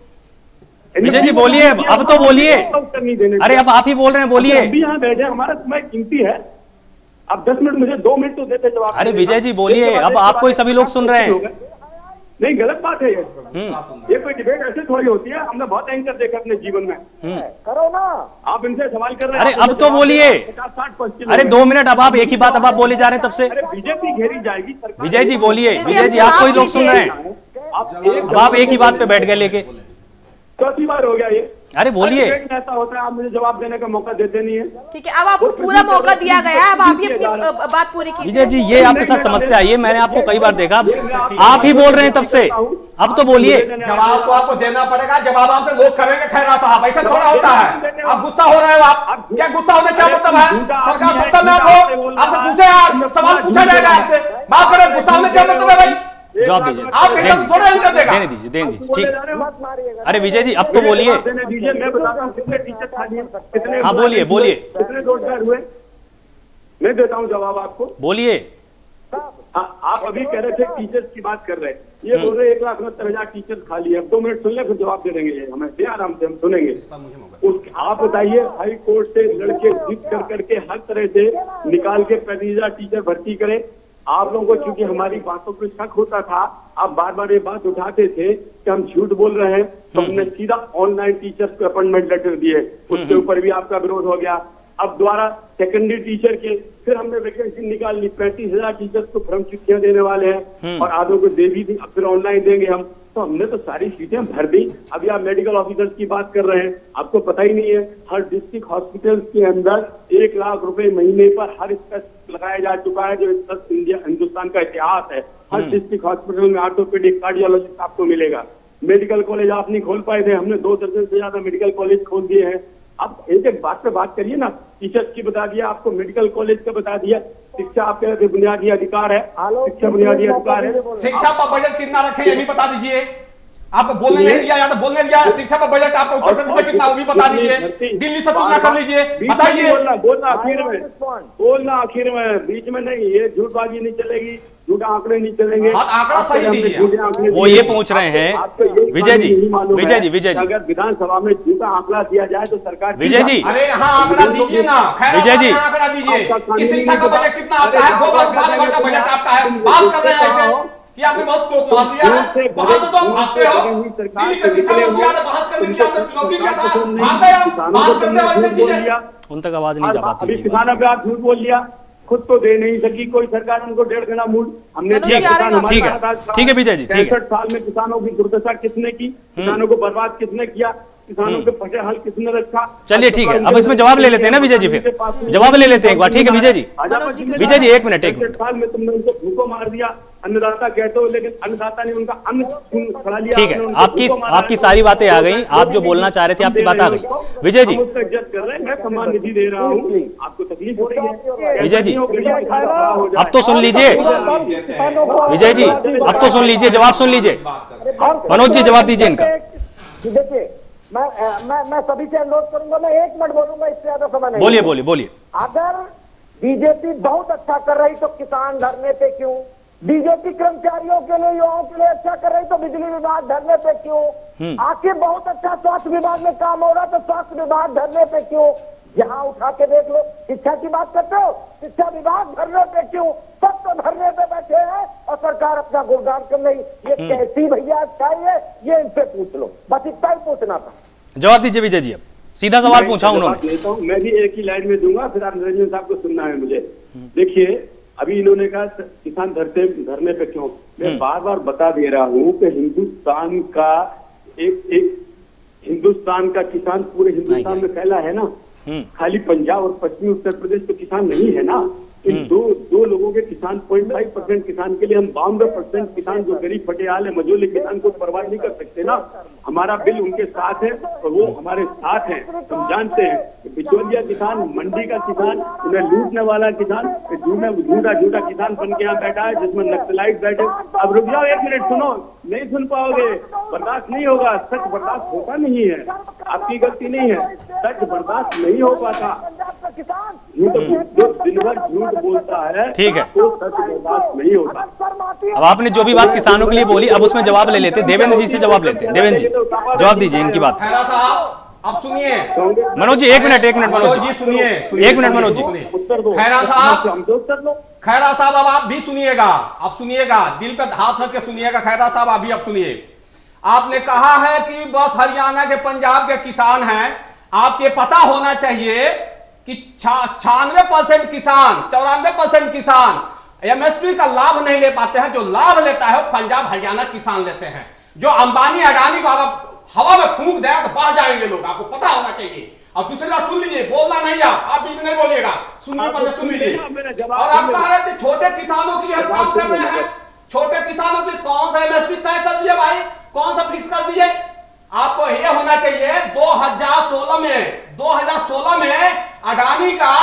विजय जी बोलिए, अब तो बोलिए। अरे अब आप ही बोल रहे हैं, बोलिए। हम भी यहाँ बैठे, हमारा समय कीमती है, अब 10 मिनट मुझे 2 मिनट तो देते जवाब। अरे विजय जी बोलिए, अब आपको ही सभी लोग सुन रहे हैं। नहीं, गलत बात है ये कोई डिबेट ऐसे थोड़ी होती है, हमने बहुत एंकर देखे अपने जीवन में। करो ना, आप इनसे सवाल कर रहे हैं। अरे अब तो बोलिए, 50-60 क्वेश्चन। अरे 2 मिनट, अब आप एक ही बात अब आप बोले जा रहे हैं तब से। अरे बीजेपी घेरी जाएगी सरकार। विजय जी बोलिए, विजय जी आपको ही लोग सुन रहे हैं, अब आप एक ही बात पे बैठ गए लेके। चौथी बार हो गया ये। अरे बोलिए। ऐसा होता है, आप मुझे जवाब देने का मौका देते नहीं है। ठीक है, अब आपको पूरा मौका दिया गया है, अब आप ही अपनी बात पूरी कीजिए। विजय जी ये आपके साथ समस्या है, ये मैंने आपको कई बार देखा, आप ही बोल रहे हैं तब से, अब तो बोलिए। जवाब तो आपको देना पड़ेगा, जवाब आपसे लोग करेंगे। खैरा साहब ऐसा थोड़ा होता है, आप गुस्सा हो रहे हो, आप क्या गुस्सा होने क्या मतलब है? सरकार सत्ता में आपसे पूछे यार, सवाल पूछा जाएगा आपसे, बात करें, गुस्सा होने क्या मतलब है भाई? जवाब दीजिए, आप थोड़ा आंसर देगा, देने दीजिए ठीक। अरे विजय जी अब तो बोलिए। मैं बताता हूँ कितने टीचर खाली हैं, कितने। हाँ बोलिए कितने रोजगार हुए, मैं देता हूँ जवाब आपको, बोलिए। आप अभी कह रहे थे टीचर्स की बात कर रहे हैं, ये बोल रहे 1,69,000 टीचर्स खाली है। 2 मिनट सुन ले, फिर जवाब दे देंगे, ये हमें दे आराम से, हम सुनेंगे। आप बताइए, हाई कोर्ट से लड़के जीत कर करके हर तरह से निकाल के 35,000 टीचर भर्ती करें। आप लोगों को चूंकि हमारी बातों पर शक होता था, आप बार बार ये बात उठाते थे कि हम झूठ बोल रहे हैं, तो हमने सीधा ऑनलाइन टीचर्स को अपॉइंटमेंट लेटर दिए, उसके ऊपर भी आपका विरोध हो गया। अब द्वारा सेकेंडरी टीचर के फिर हमने वैकेंसी निकाल ली, 35,000 टीचर्स को फर्म चिट्ठियां देने वाले हैं और आधों को दे भी दी, अब फिर ऑनलाइन देंगे हम। तो हमने तो सारी सीटें भर दी। अभी आप मेडिकल ऑफिसर्स की बात कर रहे हैं, आपको पता ही नहीं है, हर डिस्ट्रिक्ट हॉस्पिटल के अंदर 1 लाख रुपए महीने पर हर स्पेशलिस्ट लगाया जा चुका है, जो हिंदुस्तान का इतिहास है। हर डिस्ट्रिक्ट हॉस्पिटल में ऑर्थोपेडिक, कार्डियोलॉजिस्ट आपको मिलेगा। मेडिकल कॉलेज आप नहीं खोल पाए थे, हमने 2 दर्जन से ज्यादा मेडिकल कॉलेज खोल दिए हैं। अब एक बात पे बात करिए ना, टीचर्स की बता दिया आपको, मेडिकल कॉलेज का बता दिया, शिक्षा आपके बुनियादी अधिकार है, शिक्षा बुनियादी अधिकार है। शिक्षा पर बजट कितना रखे ये भी बता दीजिए। आपको बोलने नहीं दिया या तो बोलने दिया, शिक्षा पर बजट आपको उत्तर प्रदेश में कितना वो भी बता दीजिए, दिल्ली से तुलना कर लीजिए, बताइए। बोलना आखिर में, बोलना आखिर में, बीच में नहीं। ये झूठबाजी नहीं चलेगी, झूठा आंकड़े नहीं चलेंगे। आंकड़ा सही दीजिए। वो ये पूछ रहे हैं विजय जी, अगर विधानसभा में झूठा आंकड़ा दिया जाए तो सरकार। विजय जी, अरे यहाँ आंकड़ा दीजिए ना, विजय जी आंकड़ा दीजिए कि शिक्षा का बजट कितना आता है, 2 बार का बजट आपका है। बात कर रहे हैं ऐसे कि आपने बहुत टोक मार दिया है, वहां से तो हम भागते हो। दिल्ली का शिक्षा में बहस करने के लिए आपने चुनौती दिया था, भाग गए आप, बात करते हो ऐसे चीजें। उन तक आवाज नहीं जा पाती। अभी किसानों पे आप झूठ बोल दिया, खुद तो दे नहीं सकी कोई सरकार, उनको 1.5 गुना मूड हमने। ठीक है विजय जी, ठीक है। 65 साल में किसानों की दुर्दशा किसने की, किसानों को बर्बाद किसने किया, किसानों के फसल हल किसने रखा। चलिए ठीक है, अब इसमें जवाब ले लेते हैं ना विजय जी, फिर जवाब ले लेते हैं एक बार। ठीक है विजय जी, विजय जी 1 मिनट। 65 साल में तुमने उनको भूखों मार दिया, अन्नदाता कहते हो, लेकिन अन्नदाता ने उनका अन्न खड़ा लिया। ठीक है, आपकी सारी बातें आ गई, आप जो बोलना चाह रहे थे आपकी बात आ गई। विजय जी, इज्जत कर रहे हैं, मैं सम्मान निधि दे रहा हूँ, आपको तकलीफ हो रही है। विजय जी अब तो सुन लीजिए, विजय जी अब तो सुन लीजिए, जवाब सुन लीजिए। मनोज जी जवाब दीजिए इनका। देखिए, मैं सभी से अनुरोध करूंगा, मैं 1 मिनट बोलूंगा, इससे ज्यादा समय नहीं। बोलिए। अगर बीजेपी बहुत अच्छा कर रही तो किसान धरने पे क्यों? बीजेपी कर्मचारियों के लिए, युवाओं के लिए अच्छा कर रही तो बिजली विभाग धरने पे क्यों? आखिर बहुत अच्छा स्वास्थ्य विभाग में काम हो रहा तो स्वास्थ्य विभाग धरने पे क्यों? यहाँ उठा के देख लो, शिक्षा की बात करते हो, शिक्षा विभाग धरने पे क्यों? सब तो धरने पे बैठे हैं और सरकार अपना गुणगान कर रही। ये कैसी भैया चाहिए, ये इनसे पूछ लो, बस इतना ही पूछना था। जवाब दीजिए विजय जी, अब सीधा सवाल पूछा उन्होंने। मैं भी एक ही लाइन में दूंगा, फिर आप निरंजन साहब को सुनना है मुझे। देखिए, अभी इन्होंने कहा किसान धरने पे क्यों, मैं बार बार बता दे रहा हूँ कि हिंदुस्तान का किसान पूरे हिंदुस्तान में फैला है ना, खाली पंजाब और पश्चिमी उत्तर प्रदेश तो किसान नहीं है ना। इन दो लोगों के किसान 0.5% किसान के लिए हम 52% किसान जो गरीब फटेहाल है मजोले किसान को बर्बाद नहीं कर सकते ना। हमारा बिल उनके साथ है और वो हमारे साथ हैं। हम जानते हैं कि बिचौलिया किसान, मंडी का किसान, उन्हें लूटने वाला किसान, झूठा किसान बन के यहाँ बैठा है जिसमें नक्सलाइट बैठे। अब रुक जाओ 1 मिनट, सुनो, नहीं सुन पाओगे, बर्दाश्त नहीं होगा। सच बर्दाश्त होता नहीं है, आपकी गलती नहीं है, सच बर्दाश्त नहीं हो पाता। जो दिन भर झूठ बोलता है ठीक है, तो सच बर्दाश्त नहीं होता। अब आपने जो भी बात किसानों के लिए बोली, अब उसमें जवाब ले लेते, देवेंद्र जी से जवाब लेते हैं। देवेंद्र जी जवाब दीजिए इनकी बात। खैरा साहब अब सुनिए, मनोज जी 1 मिनट मनोज जी सुनिए, 1 मिनट मनोज जी। खैरा साहब अब आप भी सुनिएगा, अब सुनिएगा, दिल पे हाथ रख के सुनिएगा। खैरा साहब अभी अब सुनिए, आपने कहा है कि बस हरियाणा के, पंजाब के किसान हैं। आपको ये पता होना चाहिए कि 96% किसान, 94% किसान एमएसपी का लाभ नहीं ले पाते हैं। जो लाभ लेता है वो पंजाब हरियाणा किसान लेते हैं। जो अंबानी अडानी को अगर हवा में फूंक दे तो बढ़ जाएंगे लोग, आपको पता होना चाहिए। और दूसरी बात सुन लीजिए, बोलना नहीं, आप बीच में नहीं बोलिएगा, सुनिए, पहले सुन लीजिए। और आप कह रहे थे छोटे किसानों के लिए हम काम कर रहे हैं। छोटे किसानों के कौन सा एमएसपी तय कर दिए भाई, कौन सा फिक्स कर दिए? आपको यह होना चाहिए 2016 में अडानी का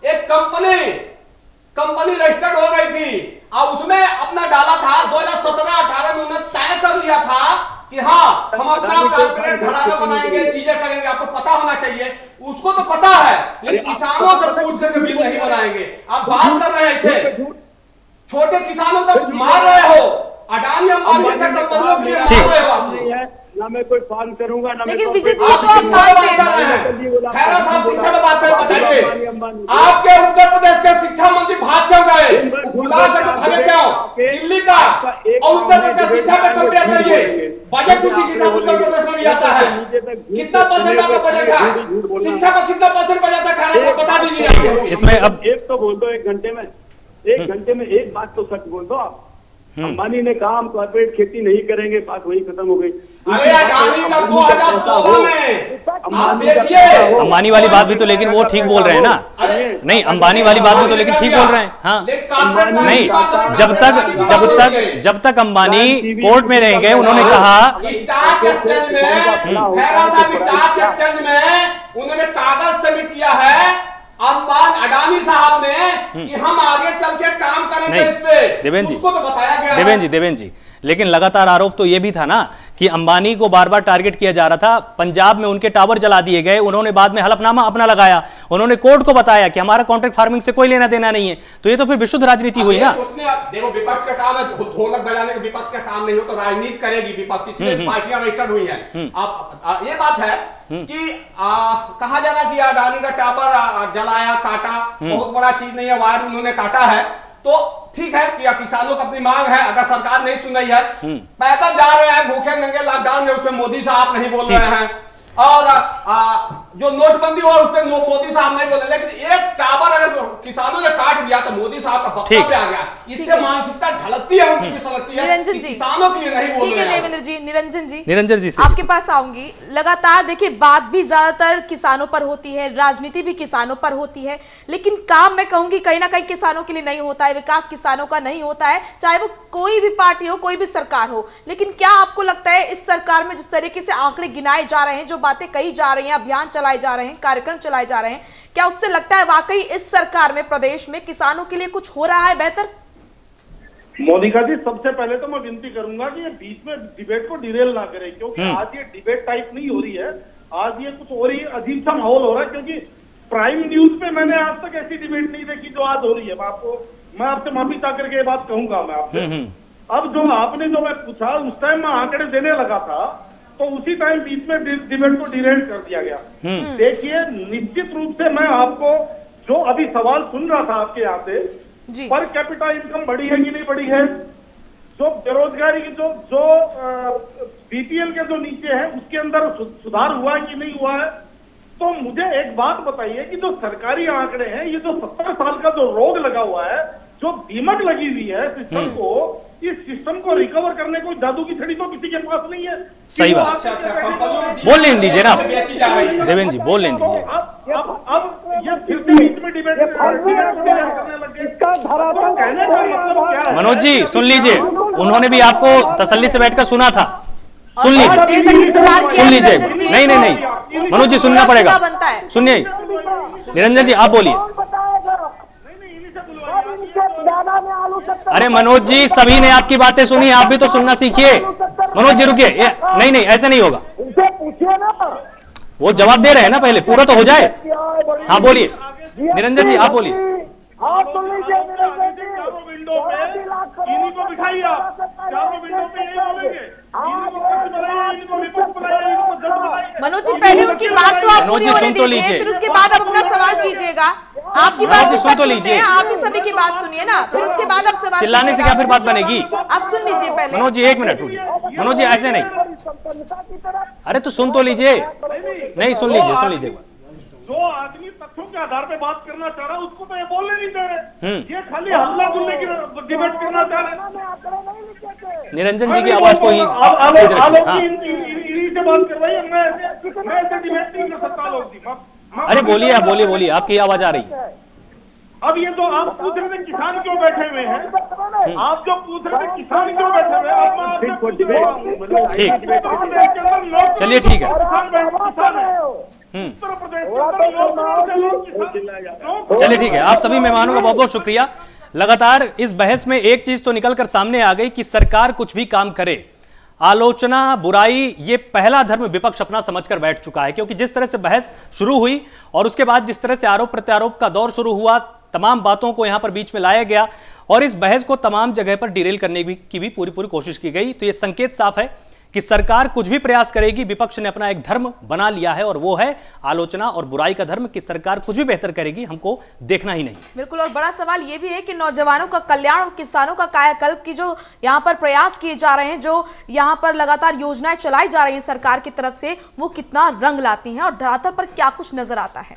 एक कंपनी रजिस्टर्ड हो गई थी और उसमें अपना डाला था 2017-18 में उन्होंने तय कर लिया था कि हाँ हम अपना कॉर्पोरेट घराना बनाएंगे, चीजें करेंगे। आपको पता होना चाहिए, उसको तो पता है, लेकिन किसानों से पूछ करके बिल नहीं बनाएंगे। आप बात कर रहे थे छोटे किसानों तक मार रहे हो, अडानी अंबानी जैसे कंपनियों के लिए मार रहे हो आप। ना मैं कोई फार्म करूंगा ना। लेकिन विजय जी आप शिक्षा में बात कर रहे हैं, खैरा साहब शिक्षा में बात करें, बताइए आपके उत्तर प्रदेश के शिक्षा मंत्री भाग क्यों गए, बुला कर भागे क्यों दिल्ली का, और उत्तर प्रदेश का शिक्षा में कंपेयर करिए, बजट उसी के साथ उत्तर प्रदेश में भी आता है। कितना परसेंट आपका बजट है, शिक्षा का कितना परसेंट बजट है, खैरा साहब बता दीजिए। इसमें अब एक तो बोल दो, 1 घंटे में एक बात तो सच बोल दो आप। अंबानी ने कहा हम कॉर्पोरेट खेती नहीं करेंगे, बात वही खत्म हो गई। अरे अडानी का 2016 में आप देखिए, अंबानी वाली बात भी तो, लेकिन वो ठीक बोल रहे हैं ना। नहीं, अंबानी वाली बात भी तो लेकिन ठीक बोल रहे हैं। हाँ नहीं, जब तक अंबानी कोर्ट में रह गए, उन्होंने कहा स्टॉक एक्सचेंज में, खैरा साहब स्टॉक एक्सचेंज में उन्होंने कागज सबमिट किया है अडानी साहब ने कि हम आगे चल के काम करेंगे इस पे, देवेंद्र जी, उसको तो बताया गया। देवेंद्र जी, लेकिन लगातार आरोप तो ये भी था ना कि अंबानी को बार बार टारगेट किया जा रहा था। पंजाब में उनके टावर जला दिए गए, उन्होंने बाद में हलफनामा अपना लगाया, उन्होंने कोर्ट को बताया कि हमारा कॉन्ट्रैक्ट फार्मिंग से कोई लेना देना नहीं है। तो ये तो फिर विशुद्ध राजनीति हुई ना। देखो विपक्ष का काम है ढोलक बजाने का, विपक्ष का काम नहीं हो तो राजनीति करेगी विपक्ष, इसलिए पार्टियां रजिस्टर्ड हुई हैं। आप ये बात है कि कहा जा रहा कि अडानी का टावर जलाया, काटा, बहुत बड़ा चीज नहीं है, वायर उन्होंने काटा है तो ठीक है कि किसानों को अपनी मांग है, अगर सरकार नहीं सुन रही है, पैदल जा रहे हैं भूखे नंगे लॉकडाउन में, उसमें मोदी साहब नहीं बोल रहे हैं। और जो नोटबंदी हुआ उसमें मोदी साहब नहीं बोले, लेकिन एक टावर अगर किसानों ने काट दिया तो मोदी साहब का वक्तव्य आ गया। इससे मानसिकता झलकती है, उनकी भी सलगती है कि किसानों के लिए नहीं बोल रहे हैं। देवेंद्र जी, निरंजन जी आपके पास आऊंगी। लगातार देखिए बात भी ज्यादातर किसानों पर होती है, राजनीति भी किसानों पर होती है, लेकिन काम मैं कहूंगी कहीं ना कहीं किसानों के लिए नहीं होता है, विकास किसानों का नहीं होता है, चाहे वो कोई भी पार्टी हो, कोई भी सरकार हो। लेकिन क्या आपको लगता है इस सरकार में जिस तरीके से आंकड़े गिनाए जा रहे हैं, जो बातें कही जा रही हैं, अभियान चलाए जा रहे हैं, कार्यक्रम चलाए जा रहे हैं, क्या उससे लगता है वाकई इस सरकार में, प्रदेश में किसानों के लिए कुछ हो रहा है बेहतर? मोनिका जी, सबसे पहले तो मैं विनती करूंगा कि ये बीच में डिबेट को डिरेल ना करें, क्योंकि आज ये डिबेट टाइप नहीं हो रही है, आज ये कुछ और ही अजीब सा माहौल हो रहा है। क्योंकि प्राइम न्यूज पे मैंने आज तक ऐसी डिबेट नहीं देखी जो आज हो रही है। मैं आपसे माफी चाह करके ये बात कहूंगा मैं आपसे। अब जो आपने जो मैं पूछा उस टाइम मैं आंकड़े देने लगा था, तो उसी टाइम बीच में डिबेट को डिरेल कर दिया गया। देखिए, निश्चित रूप से मैं आपको जो अभी सवाल सुन रहा था आपके यहाँ से, पर कैपिटा इनकम बढ़ी है कि नहीं बढ़ी है, जो बेरोजगारी की जो बीपीएल के जो नीचे है उसके अंदर सुधार हुआ है कि नहीं हुआ है। तो मुझे एक बात बताइए कि जो सरकारी आंकड़े हैं, ये जो 70 साल का जो रोग लगा हुआ है, जो दीमक लगी हुई है सिस्टम को, इस सिस्टम को रिकवर करने को जादू की छड़ी तो किसी के पास नहीं है। सही बात। अच्छा कंपनियों बोल लेने दीजिए ना आप। बेची जा रही है। देवेंद्र जी बोल लेने दीजिए। अब ये फिर से बीच में डिबेट करने लग गए। तो कहने का मतलब क्या है? मनोज जी सुन लीजिए, उन्होंने भी आपको तसल्ली से बैठकर सुना था, सुन लीजिए, सुन लीजिए। नहीं नहीं नहीं मनोज जी सुनना पड़ेगा, सुनिए। निरंजन जी आप बोलिए। अरे मनोज जी सभी ने आपकी बातें सुनी, आप भी तो सुनना सीखिए। मनोज जी रुकिए, नहीं नहीं ऐसे नहीं होगा, वो जवाब दे रहे हैं ना, पहले पूरा तो हो जाए। हाँ बोलिए निरंजन जी आप बोलिए। चारों विंडो पे इन्हीं को बिठाइए आप, चारों विंडो पे यही बोलेंगे, मनोज जी पहले उनकी बात तो आप मनोज जी पूरी सुन होने तो दीजिए, लीजिए। फिर उसके बाद आप अपना सवाल कीजिएगा। आपकी बात जी, तो सुन सब तो सुनते लीजिए। हैं, आप भी सभी की बात सुनिए ना, फिर उसके बाद आप सवाल चिल्लाने से कीजिएगा। क्या फिर बात बनेगी? आप सुन लीजिए पहले। मनोज जी एक मिनट रुकिए, मनोज जी ऐसे नहीं, अरे तो सुन तो लीजिए। नहीं सुन लीजिए, सुन लीजिए। जो आदमी तथ्यों के आधार पे बात करना चाह रहा है उसको तो ये बोलने नहीं दे रहे, ये खाली हल्ला गुल्ले की डिबेट करना चाह रहे हैं। निरंजन जी की आवाज को ही आलोक तेज रखिए। हाँ। इन्हीं से बात करवाइए, मैं ऐसे डिबेट नहीं कर सकता। आलोक जी अरे बोलिए, आप बोलिए, बोलिए, आपकी आवाज आ रही है। अब ये तो आप पूछ रहे थे किसान क्यों बैठे हुए हैं, आप जो पूछ रहे थे किसान क्यों बैठे हुए हैं, अब मैं आपसे पूछ रहा हूं। ठीक, चलिए ठीक है। चलिए ठीक है, आप सभी मेहमानों का बहुत बहुत शुक्रिया। लगातार इस बहस में एक चीज तो निकलकर सामने आ गई कि सरकार कुछ भी काम करे, आलोचना बुराई ये पहला धर्म विपक्ष अपना समझकर बैठ चुका है। क्योंकि जिस तरह से बहस शुरू हुई और उसके बाद जिस तरह से आरोप प्रत्यारोप का दौर शुरू हुआ, तमाम बातों को यहां पर बीच में लाया गया और इस बहस को तमाम जगह पर डिरेल करने की भी पूरी कोशिश की गई। तो यह संकेत साफ है कि सरकार कुछ भी प्रयास करेगी, विपक्ष ने अपना एक धर्म बना लिया है और वो है आलोचना और बुराई का धर्म, कि सरकार कुछ भी बेहतर करेगी हमको देखना ही नहीं। बिल्कुल, और बड़ा सवाल ये भी है कि नौजवानों का कल्याण और किसानों का कायाकल्प की जो यहाँ पर प्रयास किए जा रहे हैं, जो यहाँ पर लगातार योजनाएं चलाई जा रही हैं सरकार की तरफ से, वो कितना रंग लाती हैं और धरातल पर क्या कुछ नजर आता है।